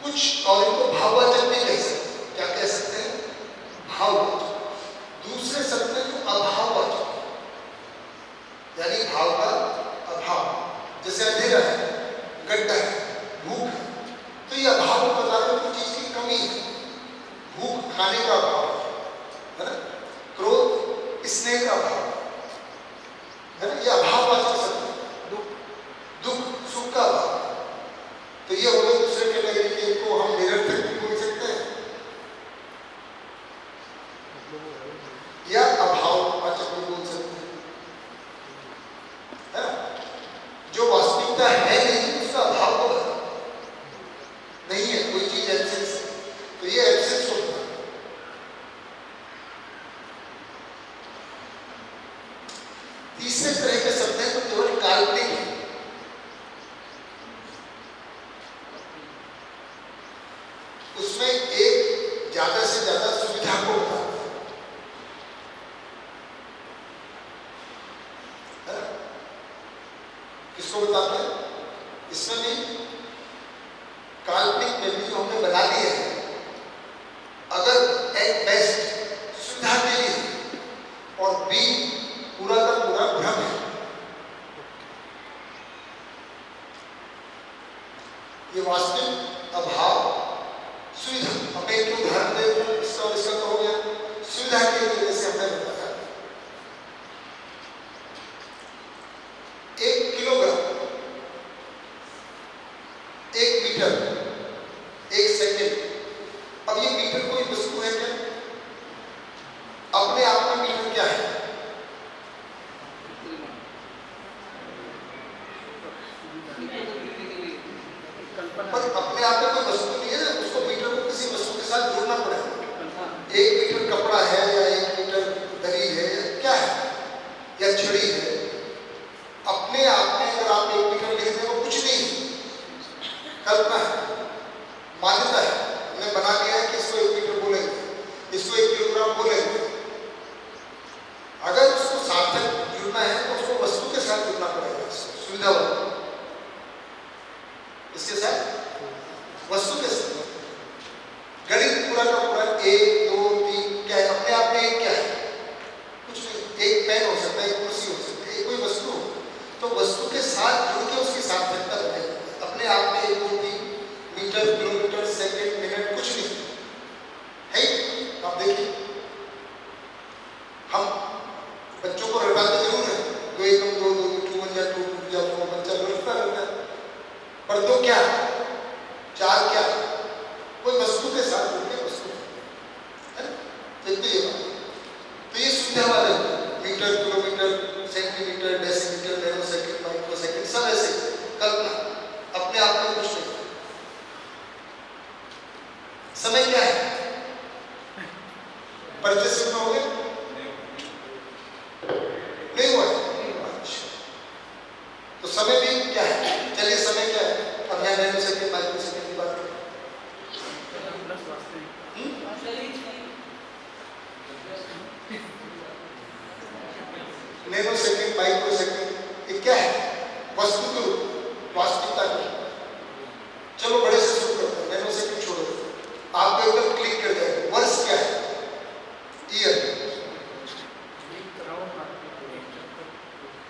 कुछ और इनको भाववाचक भी कह सकते हैं। क्या कह सकते हैं? भाववाचक। दूसरे शब्द है जो अभाववाचक, यानी भाव का अभाव। जैसे अंधेरा है, गड्ढा है, भूख है, तो ये अभाव को बता रहे हैं, कोई चीज की कमी है। भूख खाने का अभाव है ना, क्रोध स्नेह का अभाव है ना, ये अभाववाचक शब्द है। दुख सुख का अभाव। तो ये हो गए दूसरे कैटेगरी के, इनको हम निरर्थक भी बोल सकते हैं या अभाववाचक भी बोल सकते हैं, है ना। जो वास्तविकता है नहीं, उसका अभाव को बता नहीं है, कोई चीज एब्सेंस है, तो ये एब्सेंस होता है। तीसरे तरह के शब्द हैं तो केवल काल्पनिक है। उसमें एक ज्यादा से ज्यादा सुविधा को बताते हैं, है ना। किसको बताते हैं? इसमें भी काल्पनिक में भी जो हमने बना लिया है, अगर एट बेस्ट सुविधा के लिए और बी पूरा का पूरा भ्रम है, ये वास्तविक अभाव सुविधा। अब एक उदाहरण दे, इसका और इसका तो हो गया। सुविधा के लिए जैसे हमने बताया 1 किलोग्राम, 1 मीटर, 1 सेकंड। अब ये मीटर कोई वस्तु है क्या? अपने आप में मीटर क्या है? पर अपने आप में कोई वस्तु नहीं है ना, उसको मीटर को किसी वस्तु के साथ जोड़ना पड़ेगा। 1 मीटर कपड़ा है या 1 मीटर दरी है या क्या है या छड़ी है, अपने आप में अगर आप 1 मीटर लिख दें वो कुछ नहीं है, कल्पना है, मान्यता है। हमने बना लिया है कि इसको 1 मीटर बोलेंगे, इसको 1 किलोग्राम बोलेंगे। अगर उसको सार्थक जुड़ना है तो उसको वस्तु के साथ जुड़ना पड़ेगा, सुविधा वाला इसके साथ वस्तु के साथ। गणित पूरा का पूरा 1 2 3 क्या है? अपने आप में एक क्या है? कुछ नहीं। 1 पेन हो सकता है, 1 कुर्सी हो सकती है, कोई वस्तु हो, तो वस्तु के साथ जुड़ के उसकी सार्थकता बनेगी। अपने आप में 1 2 3 मीटर किलोमीटर सेकंड मिनट कुछ नहीं है। आप देखिए, हम बच्चों को रटाते जरूर है, 2 1 2 2 2 1 जा 2 2 जा 2 बच्चा रटता रहता है, पर 2 क्या 4 क्या? कोई वस्तु के साथ जुड़ के वस्तु है ना। तो ये बात, तो ये सुविधा वाले metre kilometre centimetre decimetre nano second micro second सब ऐसे कल्पना, अपने आप में कुछ नहीं। समय क्या है? परिचय सुनना हो गया? नहीं हुआ है? अच्छा, तो समय भी क्या है? चलिए समय क्या है? अब यहाँ नैनो सेकंड माइक्रो सेकंड की बात करें। नैनो सेकंड माइक्रो सेकंड ये क्या है? वस्तु तो वास्तविकता की। चलो बड़े से शुरू करते हैं, नैनो सेकंड छोड़ो, आपको एकदम क्लिक कर जाएगा। वर्ष क्या है? ईयर।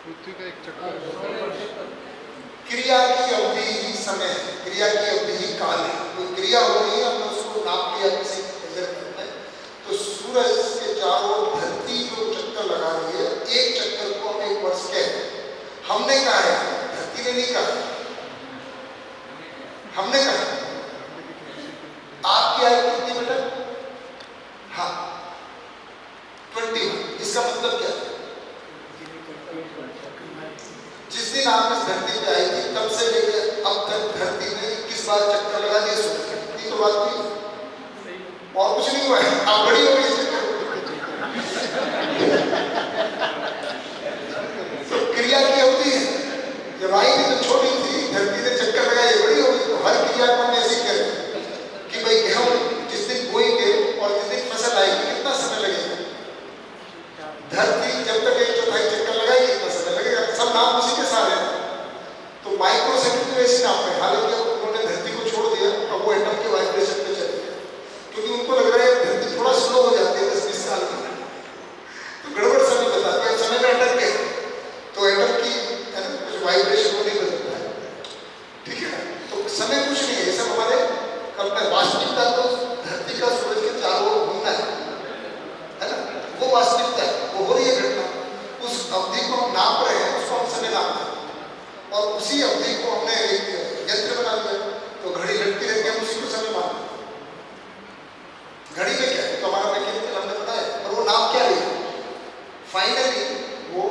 पृथ्वी का एक चक्कर। क्रिया की अवधि ही समय है, क्रिया की अवधि ही काल है। कोई क्रिया हो रही है, हमने उसको नाप लिया किसी मेजर में, तो सूरज के चारों धरती जो चक्कर लगा रही है, एक चक्कर को हम 1 वर्ष कहते हैं। हमने कहा है, धरती ने नहीं कहा, हमने कहा। आपकी आयु कितनी बेटा? हाँ 21। इसका मतलब क्या है? जिस दिन आप इस धरती पे आई थी तब से लेकर अब तक धरती ने 21 बार चक्कर लगा दिए सूरज के। ये तो बात हुई और कुछ नहीं हुआ है, आप बड़ी हो गई चक्कर। तो क्रिया की अवधि है, जब आई थी तो छोटी थी, धरती ने चक्कर लगाए बड़ी हो गई। तो हर क्रिया को हम ऐसे करें कि भाई गेहूं जिस दिन बोएंगे और जिस दिन फसल आएगी कितना समय लगेगा? धरती जब तक 1/4 चक्कर लगाएगी कितना समय लगेगा? सब नाम उसी के साथ है। तो माइक्रो सेकंड तो ऐसे नाम है। हालांकि अब उन्होंने धरती को छोड़ दिया, अब वो एटम के वाइब्रेशन पे चले गए, क्योंकि उनको लग रहा है धरती थोड़ा स्लो हो जाती है 10-20 साल में, तो गड़बड़ समय बताती है, समय में अटक गए। तो एटम की कुछ वाइब्रेशन वो नहीं बदलता है, ठीक है ना। तो समय कुछ नहीं है, ये सब हमारे कल्पना। वास्तविकता तो धरती का सूरज के चारों ओर घूमना है ना, वो वास्तविकता है, वो हो रही है घटना। उस अवधि को हम नाप रहे हैं, उसको हम समय नापते हैं, और उसी अवधि को हमने एक यंत्र बना दिया, तो घड़ी लटकी रहती है, हम उसी को समय मानते हैं। घड़ी में क्या है? तो हमारा मैकेनिकल हमने बताया, और वो नाप क्या रही? फाइनली वो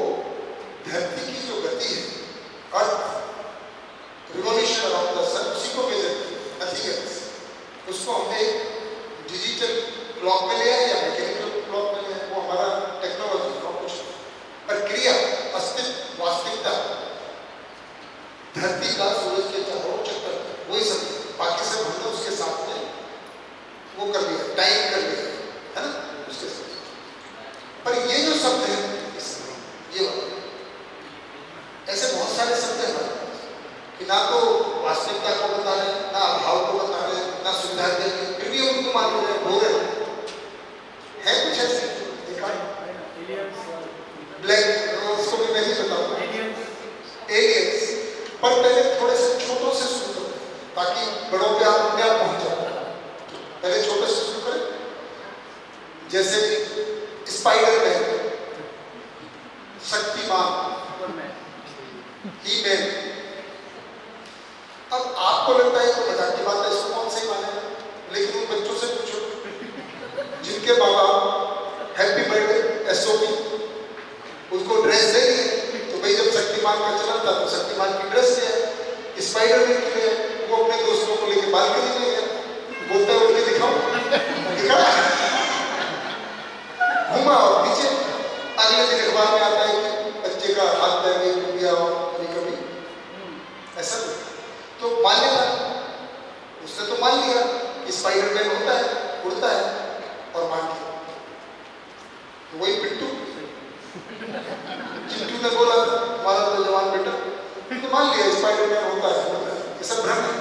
धरती की जो गति है, अर्थ रिवॉल्यूशन अराउंड द सन, उसी को मेजर किया, नथिंग एल्स। उसको हमने डिजिटल क्लॉक में लिया या मैकेनिकल क्लॉक में लिया, वो हमारा टेक्नोलॉजी और कुछ नहीं। पर क्रिया, अस्तित्व, वास्तविकता धरती का सूरज के चारों चक्कर, वही सब, बाकी सब हमने उसके साथ में वो कर लिया, टाइम कर लिया, है ना, उसके साथ। पर ये जो शब्द है, ये ऐसे बहुत सारे शब्द हैं हमारे पास कि ना तो वास्तविकता को बता रहे, ना अभाव को बता रहे, ना सुविधा के लिए, फिर भी उनको मान रहे, हो रहे हैं कुछ ऐसे। देखा ब्लैक, उसको भी मैं ही बताऊंगा, एलियंस। पर पहले थोड़े से छोटों से शुरू करें ताकि बड़ों पे आप अपने आप पहुंच जाओ। पहले छोटे से शुरू करें, जैसे स्पाइडरमैन, शक्तिमान, ही मैन। अब आपको लगता है तो मजाक की बात है, इसको कौन सही मानेगा? SOP, उसको ड्रेस दे दी। तो भाई जब शक्तिमान का चलन था तो शक्तिमान की ड्रेस लिया, स्पाइडरमैन के लिए वो अपने दोस्तों को लेके बालकनी में गया, बोलता है उनके दिखाओ, दिखा घूमा और नीचे। अगले दिन अखबार में आता है कि बच्चे का हाथ पैर में टूट गया और कभी ऐसा नहीं। तो मान लिया, उसने तो मान लिया स्पाइडरमैन होता है, उड़ता है और मान लिया। वही पिट्टू चिंटू ने बोला हमारा तो जवान बेटा, तो मान लिया स्पाइडरमैन होता है। ये सब भ्रम है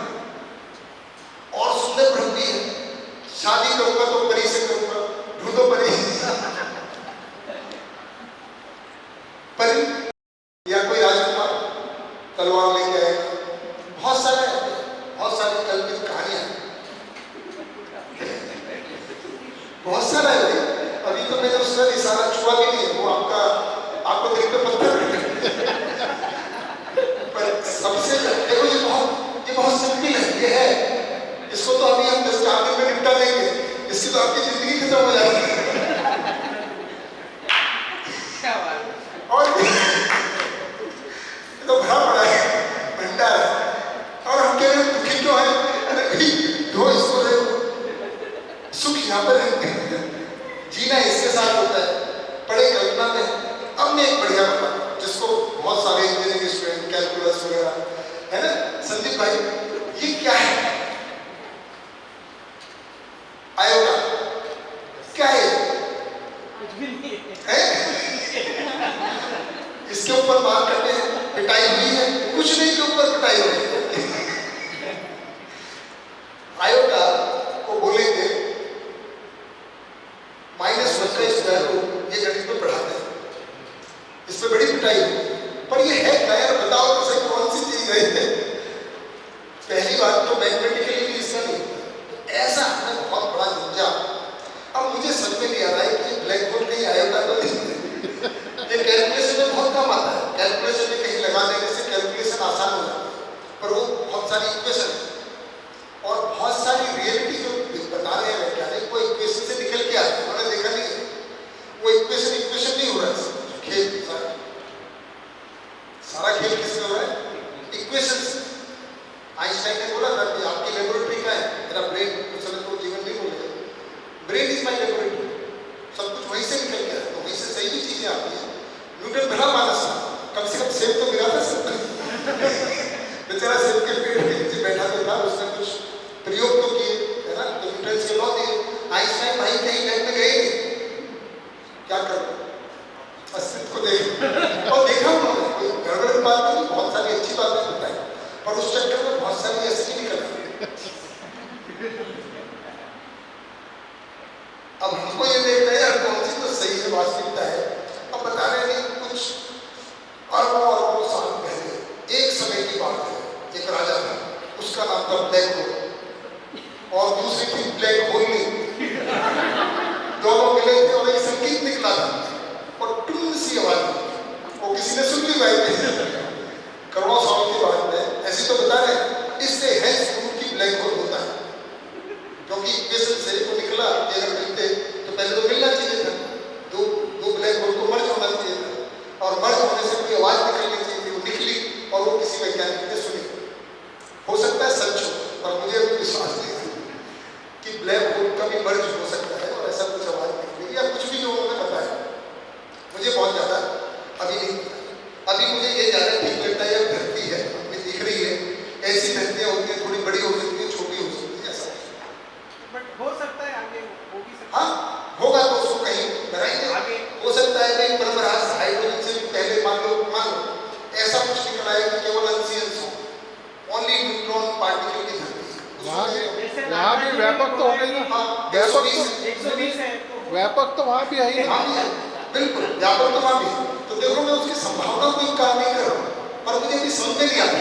और सुंदर भ्रम भी है। शादी करूंगा तो परी से करूंगा, ढूंढो परी परी या कोई राजकुमार तलवार लेके आएगा। बहुत सारी कल्पित कहानियां, बहुत सारा है भाई। अभी तो मैंने उसका इशारा छुआ भी नहीं है, वो आपको दिल पे पत्थर पर सबसे देखो ये बहुत सिंपल है, ये है। इसको तो अभी हम 10-4 दिन में निपटा देंगे, इसकी तो आपकी जिंदगी खत्म हो जाएगी। और ये तो भरा पड़ा है, भंडार है। और हम कह रहे हैं दुखी क्यों है? अरे भाई दो इसको रहे, सुख यहाँ पर है, जीना इसके साथ होता है। पढ़े कल्पना में। अब मैं एक बढ़िया बता जिसको बहुत सारे इंजीनियरिंग स्टूडेंट कैलकुलस वगैरह है ना, संदीप भाई ये क्या है? आयोगा क्या है? इसके ऊपर बात करते हैं, पिटाई हुई है, कुछ नहीं के ऊपर पिटाई हुई है। आयोगा को बोलेंगे -1 का स्क्वायर रूट, ये गणित में पढ़ाते हैं, इस पे बड़ी पिटाई हुई। पर ये है क्या यार, बताओ तो सही कौन सी चीज है? पहली बात तो मैथमेटिकली भी इसका नहीं, ऐसा हमें बहुत बड़ा झंझा। अब मुझे समझ में नहीं आ रहा है कि ब्लैक होल कहीं आयोगा तो नहीं, ये कैलकुलेशन में बहुत कम आता है। कैलकुलेशन में कहीं लगा देने से कैलकुलेशन आसान हो जाता है, पर वो बहुत सारी इक्वेशन और बहुत सारी रियलिटी जो बता रहे हैं वैज्ञानिक, वो इक्वेशन से निकल के आते हैं। उन्होंने देखा नहीं है वो इक्वेशन नहीं हो रहा है, खेल सारा खेल किसमें हो रहा है? इक्वेशन से। आइंस्टाइन ने बोला था कि आपकी लेबोरेटरी क्या है? मेरा ब्रेन। उस समय तो जीवन नहीं बोलेगा, ब्रेन इज माई लेबोरेटरी। सब कुछ वहीं से निकल के आता है, तो वहीं से सही भी चीजें आती हैं। न्यूटन भला मानस था, कम से कम सेब तो मिला था सब। बेचारा सेब के पेड़ के नीचे बैठा तो था, उसने कुछ प्रयोग तो किए है ना, तो न्यूटन के लॉ दिए। आइंस्टाइन भाई कहीं लैब में गए नहीं, क्या कर अस्तित्व को देख और देखा उन्होंने, कोई गड़बड़ बात नहीं, बहुत सारी अच्छी बातें बताई, पर उस चक्कर में बहुत सारी ऐसी निकल गई। अब हमको ये देखना है यार कौन सी तो सही है, वास्तविकता है। अब बता रहे नहीं, कुछ अरबों साल पहले एक समय की बात है, एक राजा था, उसका नाम था ब्लैक होल, और दूसरी थी ब्लैक होली। दोनों मिले थे और एक संगीत निकला था और टून सी आवाज, वो किसी ने सुन ली भाई, करोड़ों साल की बात है। ऐसी तो बता रहे इससे है जरूर की ब्लैक होल होता है, क्योंकि इक्वेशन से वो निकला कि अगर मिलते तो पहले तो मिलना चाहिए था, दो ब्लैक होल को मर्ज होना चाहिए था, और मर्ज होने से कोई आवाज निकलनी चाहिए थी, वो निकली और वो किसी वैज्ञानिक ने सुनी। हो सकता है सच हो, पर मुझे अभी विश्वास नहीं है कि ब्लैक होल का भी मर्ज हो सकता है और ऐसा कुछ आवाज निकलेगी या कुछ भी जो उन्होंने बताया। मुझे बहुत ज्यादा अभी नहीं पता। अभी मुझे ये ज्यादा ठीक लगता है, यह धरती है अपनी दिख रही है, ऐसी धरतियां होती हैं, थोड़ी बड़ी हो सकती है, छोटी हो सकती है, ऐसा बट हो सकता है आगे हो भी सकता है। हाँ होगा तो उसको कहीं बनाएंगे आगे। हो सकता है भाई परमराज हाइड्रोजन से भी पहले मान लो ऐसा कुछ निकल आया कि केवल अनसीयंस हो, ओनली न्यूट्रॉन पार्टिकल की धरती। वहाँ भी व्यापक तो हो गई ना, व्यापक तो वहाँ भी है ही ना। बिल्कुल व्यापक तो वहाँ भी। तो देखो मैं उसकी संभावना को इनकार नहीं कर रहा हूँ, पर मुझे अभी समझ में नहीं आता,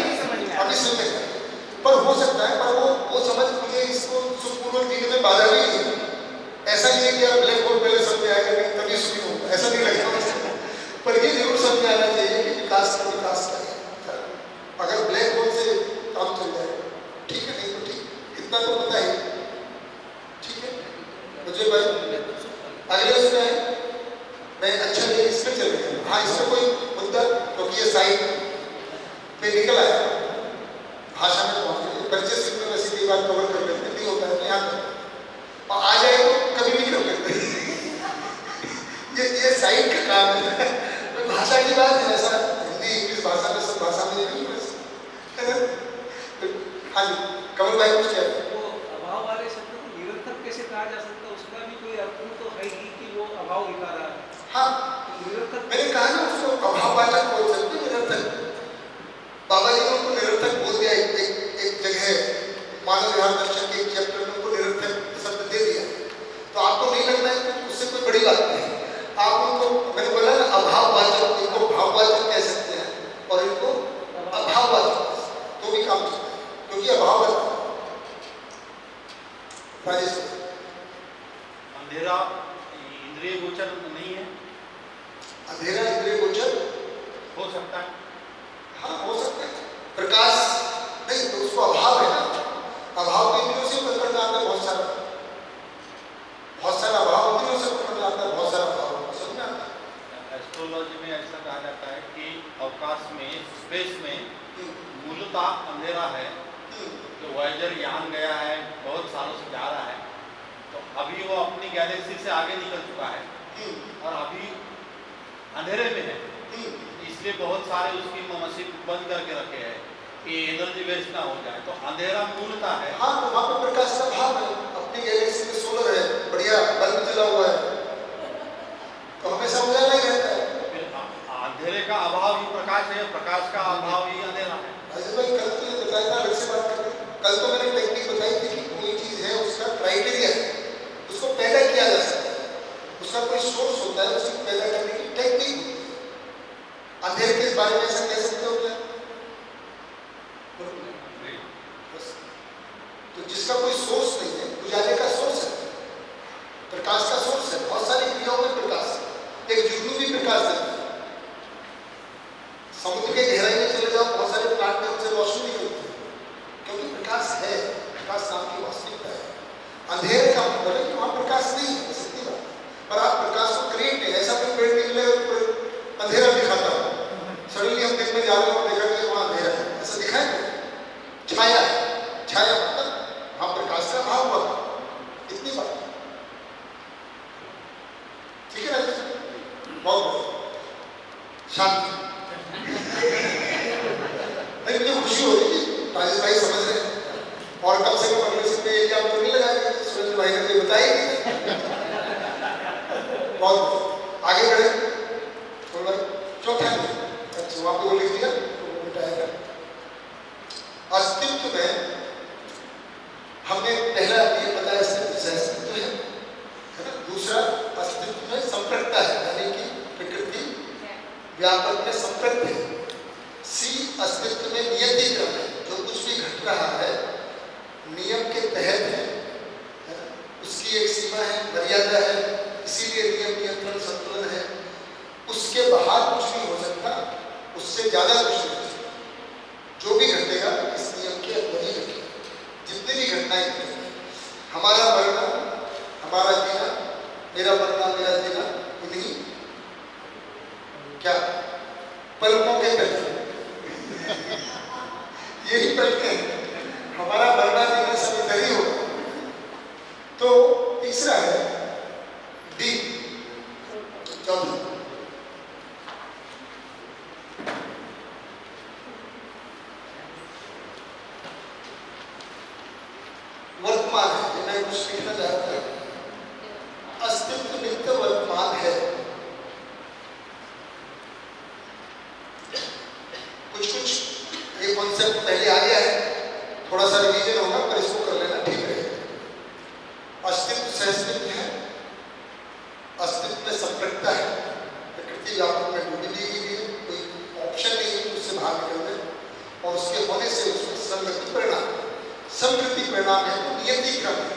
अभी समझ में नहीं, पर हो सकता है। पर वो समझ मुझे इसको सुखपूर्वक जीने में बाधा भी नहीं है। ऐसा नहीं है कि यार ब्लैक होल पहले समझ में आएगा नहीं तभी सुखी होगा, ऐसा नहीं लगता मुझे। पर ये जरूर समझ में आना चाहिए कि विकास का है। अगर ब्लैक होल से काम चल जाए ठीक है, नहीं तो ठीक, इतना तो पता ही ठीक है मुझे भाई। अगले उसमें मैं अच्छा चलेगा। हाँ, इसमें कोई मुद्दा, क्योंकि ये साइड पे निकल आया, भाषा में पहुंच गए, परिचय से में वैसे कई बार कवर कर लेते नहीं होता है तो यहाँ कर, और आ जाए तो कभी भी कर लेते ये साइड का काम है। तो भाषा की बात है, ऐसा हिंदी इंग्लिश भाषा में सब भाषा में नहीं है। हाँ जी, कमल भाई कुछ कह रहे हैं? वो अभाव वाले शब्द को निरर्थक कैसे कहा जा सकता है? उसका भी कोई अर्थ तो है ही कि वो अभाव दिखा रहा है। हाँ, निरर्थक मैंने कहा ना उसको अभाववाचक बोल सकते हैं, निरर्थक। बाबा जी ने उनको निरर्थक बोल दिया एक जगह, मानव व्यवहार दर्शन के एक चैप्टर में उनको निरर्थक शब्द दे दिया। तो आपको नहीं लगता है कि उससे कोई बड़ी बात नहीं है। आप उनको, मैंने बोला ना अभाववाचक, इनको भाववाचक कह सकते हैं और इनको अभाववाचक तो भी काम चलता है, क्योंकि अभाव राजेश अंधेरा इंद्रिय गोचर नहीं है। अंधेरा इंद्रिय गोचर हो सकता है। हाँ, हो सकता है। प्रकाश नहीं तो उसको अभाव है ना, अभाव के इंद्रियों से पकड़ में आता है, बहुत सारा अभाव इंद्रियों से पकड़ में आता है, बहुत सारा अभाव समझ में आता है। एस्ट्रोलॉजी में ऐसा कहा जाता है कि अवकाश में, स्पेस में मूलतः अंधेरा है। जो वॉयेजर यान गया है, बहुत सालों से जा रहा है, तो अभी वो अपनी गैलेक्सी से आगे निकल चुका है और अभी अंधेरे में है। इसलिए बहुत सारे उसकी मशीन बंद करके रखे हैं कि एनर्जी वेस्ट ना हो जाए। तो अंधेरा मूलतः है। हाँ, तो वहाँ पे प्रकाश का भाव है, अपनी गैलेक्सी में सोलर है, बढ़िया बल्ब जला हुआ है, तो हमेशा उजाला ही रहता है। अंधेरे का अभाव ही प्रकाश है, प्रकाश का अभाव ही अंधेरा है। अजय भाई, कल तो ये बताया था, अलग से बात करके, कल तो मैंने टेक्निक बताई थी कि कोई चीज़ है, उसका क्राइटेरिया है, उसको पैदा किया जा सकता है, उसका कोई सोर्स होता है, उसको पैदा करने की टेक्निक होती है। अंधेरे के बारे में ऐसा कह सकते हो क्या? तो जिसका कोई सोर्स नहीं है, उजाले का सोर्स है, प्रकाश का सोर्स है, बहुत सारी क्रियाओं में प्रकाश है। एक जुगनू भी प्रकाश देता है। समुद्र के गहराई में चले जाओ, बहुत सारे प्लांट में उनसे रोशनी निकलती है, क्योंकि प्रकाश है, प्रकाश नाम की वास्तविकता है। अंधेरे का मतलब है कि वहाँ प्रकाश नहीं है, सत्य बात। पर आप प्रकाश को क्रिएट नहीं, ऐसा कोई पेड़ निकले अंधेरा दिखाता हो, सडनली हम दिन में जा रहे हो, देखा कि वहाँ अंधेरा है, ऐसा दिखाएगा? छाया है, छाया मतलब वहाँ प्रकाश का भाव हुआ, इतनी बात। ठीक है ना? बहुत शांति। नहीं, मुझे खुशी हो रही है राजेश भाई समझ रहे हैं, और कम से कम अगले से पे एग्जाम तो नहीं लगाएंगे, सुरेंद्र भाई ने तो बताया ही नहीं। बहुत आगे बढ़े थोड़ा। चौथा अच्छा, वहाँ पे वो लिख दिया तो वो मिटाएगा। अस्तित्व में हमने पहला ये बताया, अस्तित्व है ना। दूसरा, अस्तित्व में संपृक्तता है, यानी कि प्रकृति व्यापक में संपृक्त है। सी, अस्तित्व में नियति क्रम है, जो कुछ भी घट रहा है नियम के तहत है ना? उसकी एक सीमा है, मर्यादा है, इसीलिए नियम, नियंत्रण, संतुलन है। उसके बाहर कुछ नहीं हो सकता, उससे ज्यादा कुछ नहीं हो सकता। जो भी घटेगा इस नियम के अंदर ही घटेगा, जितनी भी घटनाएं घटेंगी। हमारा मरना, हमारा जीना, मेरा मरना, मेरा जीना, इन्हीं क्या पलकों के तले यही पलकें हैं। हमारा मरना जीना सब इधर ही होगा। तो तीसरा है डी, चौथा वर्तमान है। ये मैं कुछ लिखना चाहता हूं। अस्तित्व नित्य वर्तमान है। कुछ ये कॉन्सेप्ट पहले आ गया है, थोड़ा सा रिवीजन होगा, पर इसको कर लेना ठीक रहेगा। अस्तित्व सहअस्तित्व है, अस्तित्व में संपृक्तता है, प्रकृति व्यापक में डूबी दी गई है, कोई ऑप्शन नहीं है कि उससे बाहर निकल जाए, और उसके होने से उसमें संगति परिणाम, संगति परिणाम है तो नियति क्रम है,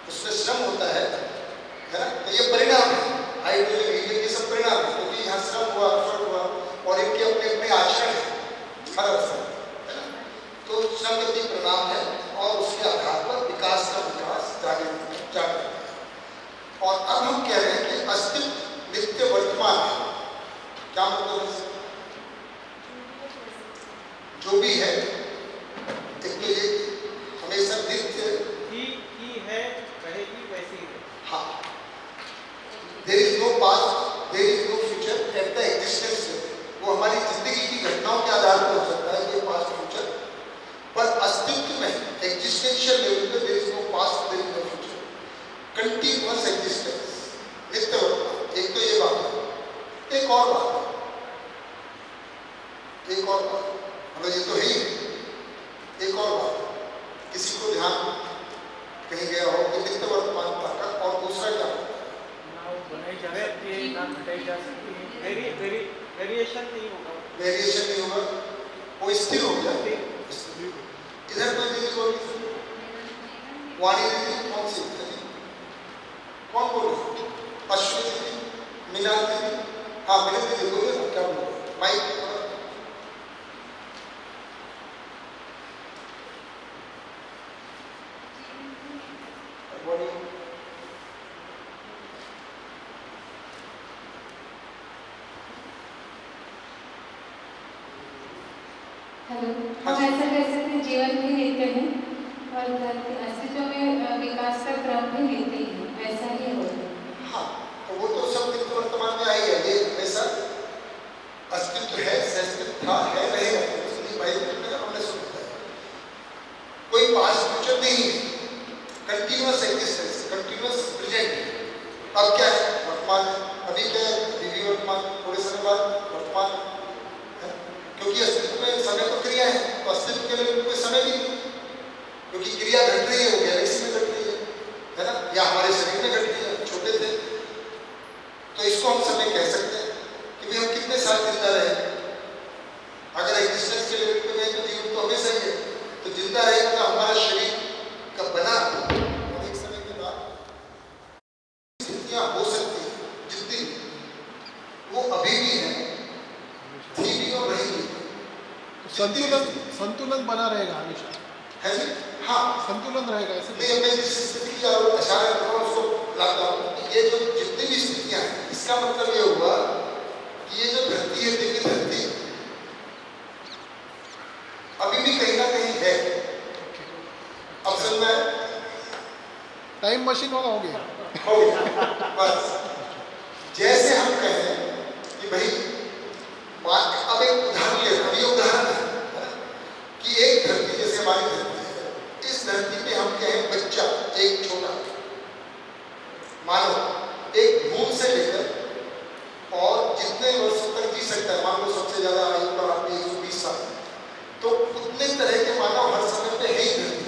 उसमें श्रम होता है ना। तो ये परिणाम है, हाइड्रोजन, हीलियम, ये सब परिणाम है, क्योंकि यहाँ श्रम हुआ, एफर्ट हुआ, और इनके अपने अपने आचरण है, हर अवसर है ना। तो संगति परिणाम है, और उसके आधार पर विकास का विकास जागृत है। और अब हम कह रहे हैं कि अस्तित्व नित्य वर्तमान है, क्या मतलब है? जो भी है, एक तो ये हमेशा नित्य ही है, रहेगी वैसी ही है। हाँ, there is no past, there is no future at the existence level. वो हमारी जिंदगी की घटनाओं के आधार पर हो सकता है ये पास्ट फ्यूचर, पर अस्तित्व में एग्जिस्टेंशियल लेवल पे there is no past, there is no future, continuous existence, नित्य वर्तमान। एक तो ये बात है। एक और बात, मतलब ये तो है ही, एक और बात, किसी को ध्यान कहीं गया हो कि नित्य वर्तमानता का और दूसरा क्या बनाई जा सकती है, ना घटाई जा सकती है, वेरिएशन नहीं होगा, वेरिएशन नहीं होगा, वो स्थिर हो जाए। इधर कोई दीदी बोली, वाणी दीदी कौन सी दीदी, कौन बोल रही? अश्विनी दीदी, मीना दीदी, हाँ मीना दीदी बोलिए ना, क्या बोल रहे हैं? माइक हेलो, हम ऐसा कह सकते हैं जीवन भी नित्य है और अस्तित्व में विकास का क्रम भी नित्य ही है, वैसा ही होता है। हाँ, तो वो तो सब नित्य वर्तमान में आई है, ये हमेशा अस्तित्व है, सहस्तित्व था, है, रहेगा। इसलिए भाई हमने सुना है कोई पास्ट फ्यूचर नहीं है, कंटिन्यूअस एग्जिस्टेंस, कंटिन्यूअस प्रेजेंट। अब क्या है? वर्तमान है, अभी क्या है? अभी भी वर्तमान, थोड़े समय बाद वर्तमान है, क्योंकि अस्तित्व में समय तो क्रिया है, तो अस्तित्व के लिए कोई समय भी नहीं, क्योंकि क्रिया घट रही है, वो गैलेक्सी में घट रही है ना, या हमारे शरीर में घट रही है, छोटे थे, तो इसको हम समय कह सकते हैं कि भाई हम कितने साल जिंदा रहे। अगर एग्जिस्टेंस के लेवल पे गए तो जीवन तो हमेशा ही है, तो जिंदा रहेगा तो हमारा शरीर का बना और एक समय के बाद स्थितियां हो सकती है जितनी वो अभी भी है, थी भी और रहेगी। संतुलन बना रहेगा हमेशा, है जी? हाँ, संतुलन रहेगा। ऐसे नहीं, मैं जिस स्थिति की इशारा कर रहा हूँ उसको लाता हूँ। ये जो जितनी भी स्थितियां हैं, इसका मतलब ये हुआ कि ये जो धरती है, दिव्य धरती, अभी भी कहीं ना कहीं है। अब समझ में टाइम मशीन वाला हो गया, बस जैसे हम कहें कि भाई अब एक उदाहरण ले, अभी उदाहरण है कि एक धरती, जैसे हमारी धरती है, इस धरती पे हम कहें बच्चा एक छोटा, मानो एक बूंद से लेकर और जितने वर्षों तक जी सकता है, मान लो सबसे ज्यादा आयु का आदमी 120 साल, तो उतने तरह के मानव हर समय पे है ही धरती।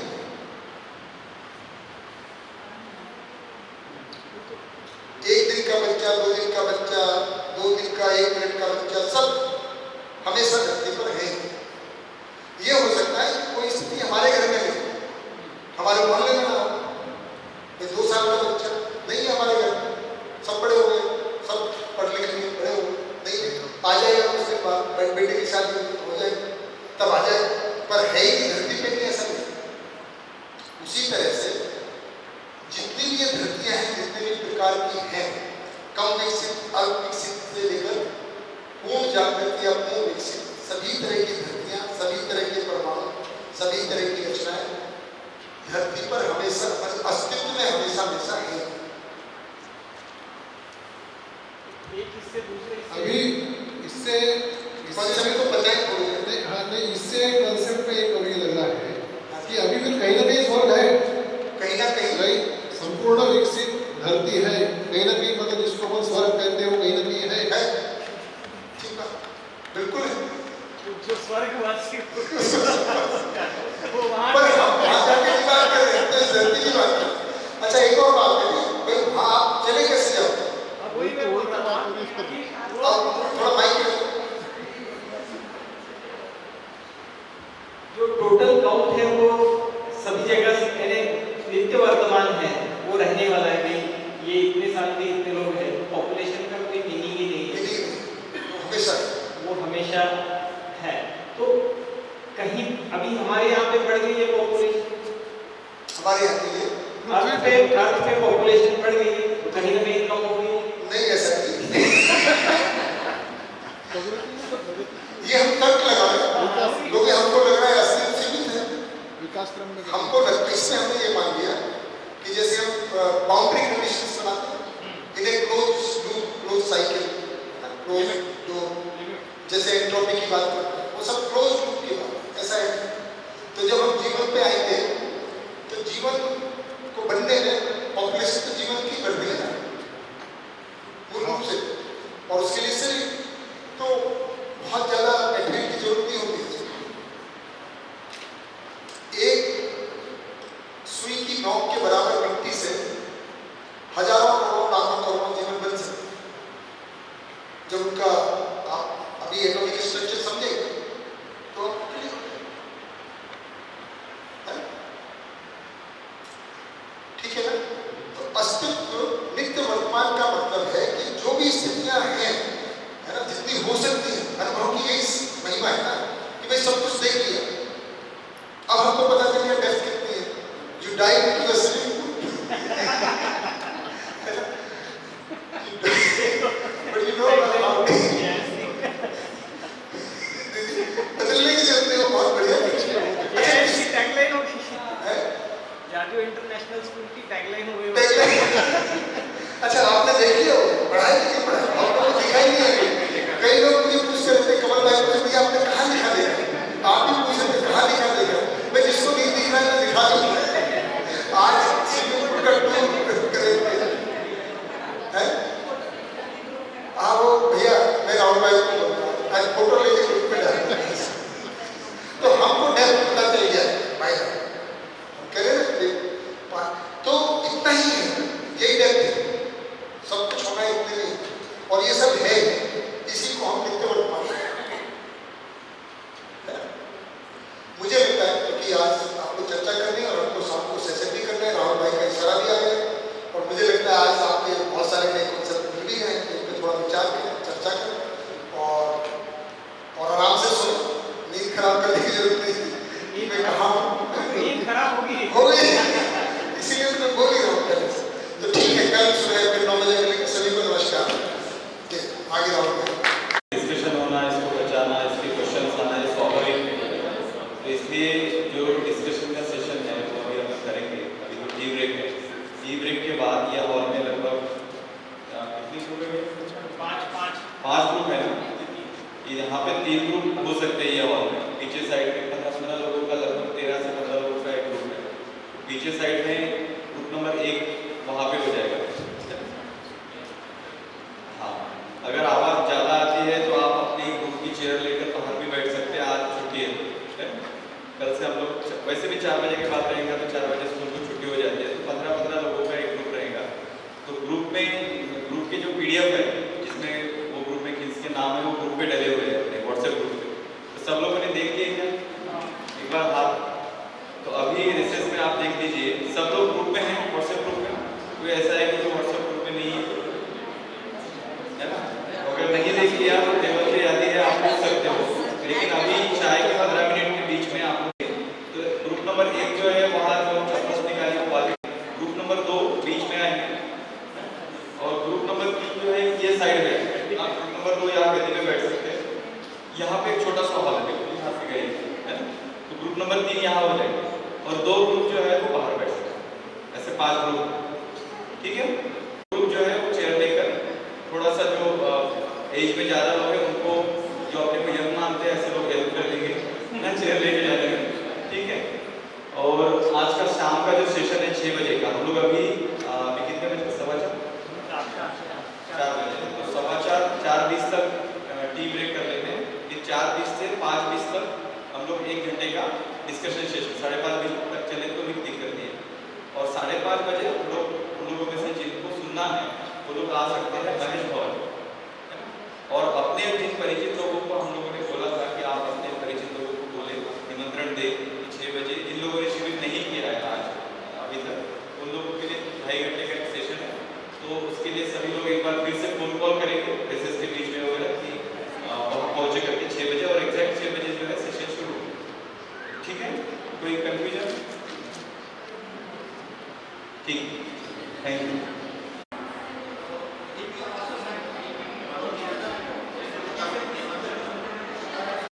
एक दिन का बच्चा, 2 दिन का बच्चा, 2 दिन का, 1 मिनट का बच्चा, सब हमेशा धरती पर है। ये हो सकता है कि कोई स्थिति हमारे घर में नहीं, हमारे मोहल्ले में ना हो, 2 साल का बच्चा नहीं है हमारे घर में, सब बड़े हो गए, सब पढ़ लिख लिए, बड़े हो गए, नहीं आ जाएगा उसके बाद बेटे की शादी हो जाए तब आ जाए, पर है ही धरती पे नहीं, ऐसा नहीं। उसी तरह से जितनी भी ये धरतियां हैं, जितने भी प्रकार की हैं, कम विकसित, अल्प विकसित से लेकर पूर्ण जागृत या पूर्ण विकसित, सभी तरह की धरतियां, सभी तरह के परमाणु, सभी तरह की रचनाएं धरती पर हमेशा अस्तित्व में हमेशा है। एक इससे दूसरे अभी इससे सभी को पता है थोड़ी नहीं, हाँ नहीं, इससे कंसेप्ट पे एक अभी लग रहा है कि अभी भी कहीं ना कहीं स्वर्ग है, कहीं ना कहीं संपूर्ण विकसित धरती है, कहीं ना कहीं मतलब जिसको अपन स्वर्ग कहते हो कहीं ना कहीं है। ठीक है, बिल्कुल है। जो स्वर्गवासी वो वहाँ पर हम वहाँ जाके की बात कर रहे हैं, तो इस धरती की बात कर रहे हैं। अच्छा, एक और बात है भाई, वहाँ आप चले कैसे जाओगे? अब वही मैं बोल रहा हूँ, थोड़ा माइक जो टोटल काउंट है वो सभी जगह से पहले नित्य वर्तमान है, वो रहने वाला है भाई, ये इतने साल के इतने लोग हैं, पॉपुलेशन का कोई मीनिंग ही नहीं है, हमेशा वो हमेशा है। तो कहीं अभी हमारे यहाँ पे बढ़ गई है पॉपुलेशन, हमारे यहाँ के लिए अर्थ पे पॉपुलेशन बढ़ गई है, तो कहीं ना कहीं कम हो गई है। नहीं, ऐसा नहीं। क्रम में हमको लगता है इसमें हमने ये मान लिया कि जैसे हम बाउंड्री कंडीशंस बनाते हैं in a close loop close cycle close जो जैसे एंट्रोपी की बात करते हैं वो सब क्लोज लूप की बात ऐसा है। तो जब हम जीवन पे आएंगे तो जीवन को बनने में पॉपुलेशन तो जीवन की बढ़ रही है ना मूल रूप से, और उसके लिए सिर्फ तो बहुत ज़्यादा मेटेरियल की जरूरत नहीं होती है। एक सुई की नोक के बराबर मिट्टी से हजारों करोड़ लाखों करोड़ जीवन बन सकते हैं जब उनका आप अभी एटॉमिक स्ट्रक्चर समझेंगे तो ठीक है ना। तो अस्तित्व नित्य वर्तमान का मतलब है कि जो भी स्थितियां हैं है ना जितनी हो सकती है अनुभव की यही महिमा है ना कि भाई सब कुछ देख लिया अब हमको पता चल गया डेथ कितनी है। You die to the swimming but you know बदलने की जरूरत है बहुत बढ़िया टैगलाइन होगी जादू इंटरनेशनल स्कूल की टैगलाइन हुई। अच्छा आपने देख लिया पढ़ाई की पढ़ाई आपको दिखाई नहीं है। कई लोग मुझे पूछते रहते कमल भाई मुझे भैया आपने कहाँ लिखा देखा, आप भी पूछ रहे कहाँ लिखा देखा। मैं जिसको नहीं दिख रहा है मैं दिखा दूँ। आज स्विमिंग पूल का टूर करेंगे हैं वो भैया मैं राहुल भाई को आज फोटो लेके ग्रुप में डाल तो हमको डेथ पता चल गया भाई हम करें ना तो इतना ही है यही डेथ है सब कुछ होना इतने नहीं और ये सब है इसी को हम नित्य वर्तमान मुझे लगता है क्योंकि आज आप लोग चर्चा करनी है और हमको शाम को सेशन भी करना है। राहुल भाई का इशारा भी आ गया और मुझे लगता है आज आपके बहुत सारे नए कॉन्सेप्ट मिल भी गए इन पर थोड़ा विचार करें चर्चा करें और आराम से सुनो। नींद खराब करने की जरूरत नहीं मैं कहा नींद खराब होगी इसीलिए तो मैं बोल ही रहा हूँ पहले से। तो ठीक है कल सुबह फिर 9 बजे मिलेंगे। सभी को नमस्कार। आगे राहुल भाई डिस्कशन होना इसको बचाना इसके क्वेश्चंस आना है स्वाभाविक है। तो इसलिए जो डिस्कशन का सेशन है वो अभी हम करेंगे। अभी तो टी ब्रेक है। टी ब्रेक के बाद यह हॉल में लगभग कितनी ग्रुप है 5 ग्रुप है ना। यहाँ पे 3 ग्रुप हो सकते हैं ये हॉल में। पीछे साइड में 15 लोगों का लगभग 13 से 15 लोगों का एक ग्रुप है। पीछे साइड में ग्रुप नंबर 1 वहाँ पे हो जाएगा। हाँ अगर आवाज़ ज़्यादा आती है तो आप अपनी ग्रुप की चेयर लेकर बाहर भी बैठ सकते हैं। आज छुट्टी है कल से हम लोग वैसे भी 4 बजे के बाद रहेंगे तो 4 बजे स्कूल को छुट्टी हो जाती है तो 15 लोगों का एक ग्रुप रहेगा। तो ग्रुप की जो PDF है जिसमें वो ग्रुप में किसके नाम है वो ग्रुप पे डले हुए हैं अपने व्हाट्सएप ग्रुप पे। तो सब लोगों ने देख लिया क्या एक बार हाथ। तो अभी रिसेस में आप देख लीजिए सब लोग ग्रुप में हैं व्हाट्सएप ग्रुप में। कोई ऐसा है कि जो व्हाट्सएप ग्रुप में नहीं है ना। अगर नहीं देख लिया तो टेबल पे आती है आप पूछ सकते हो। लेकिन अभी चाय के 15 मिनट के बीच में आप तो ग्रुप नंबर 1 जो है वहाँ जो चप्पल निकाली वो वाले ग्रुप नंबर 2 बीच में आएंगे और ग्रुप नंबर 3 जो है ये साइड में आप ग्रुप नंबर 2 यहाँ गद्दी में बैठ सकते हैं। यहाँ पे एक छोटा सा हॉल है यहाँ से गए है तो ग्रुप नंबर 3 यहाँ हो जाएंगे और 2 ग्रुप जो है वो बाहर बैठ सकते हैं। ऐसे 5 ग्रुप ठीक है। ग्रुप जो है वो चेयर लेकर थोड़ा सा जो एज में ज़्यादा लोग हैं उनको जो अपने को यंग मानते हैं ऐसे लोग हेल्प कर देंगे ना चेयर लेके जाने में ठीक है। और आज का शाम का जो सेशन है 6 बजे का हम लोग अभी कितने बजे 4:15 बजे तो 4:15 तक टी ब्रेक कर लेते हैं। ये 4:20 से 5:20 तक हम लोग 1 घंटे का डिस्कशन सेशन 5:30 तक चले तो भी दिक्कत नहीं है। और 5:30 बजे हम लोग उन लोगों में से जिनको सुनना है वो लोग आ सकते हैं महेश भवन और अपने जिन परिचित लोगों को हम लोगों ने बोला था कि आप अपने परिचित लोगों को बोले निमंत्रण दे 6 बजे। इन लोगों ने शिविर नहीं किया है आज अभी तक उन लोगों के लिए 2.5 घंटे का एक सेशन है। तो उसके लिए सभी लोग एक बार फिर से फोन कॉल करेंगे रिसेस के बीच में वगैरह कि वहाँ पहुँचे करके 6 बजे और एग्जैक्ट 6 बजे जो है सेशन शुरू हो। ठीक है कोई कन्फ्यूजन ठीक थैंक यू।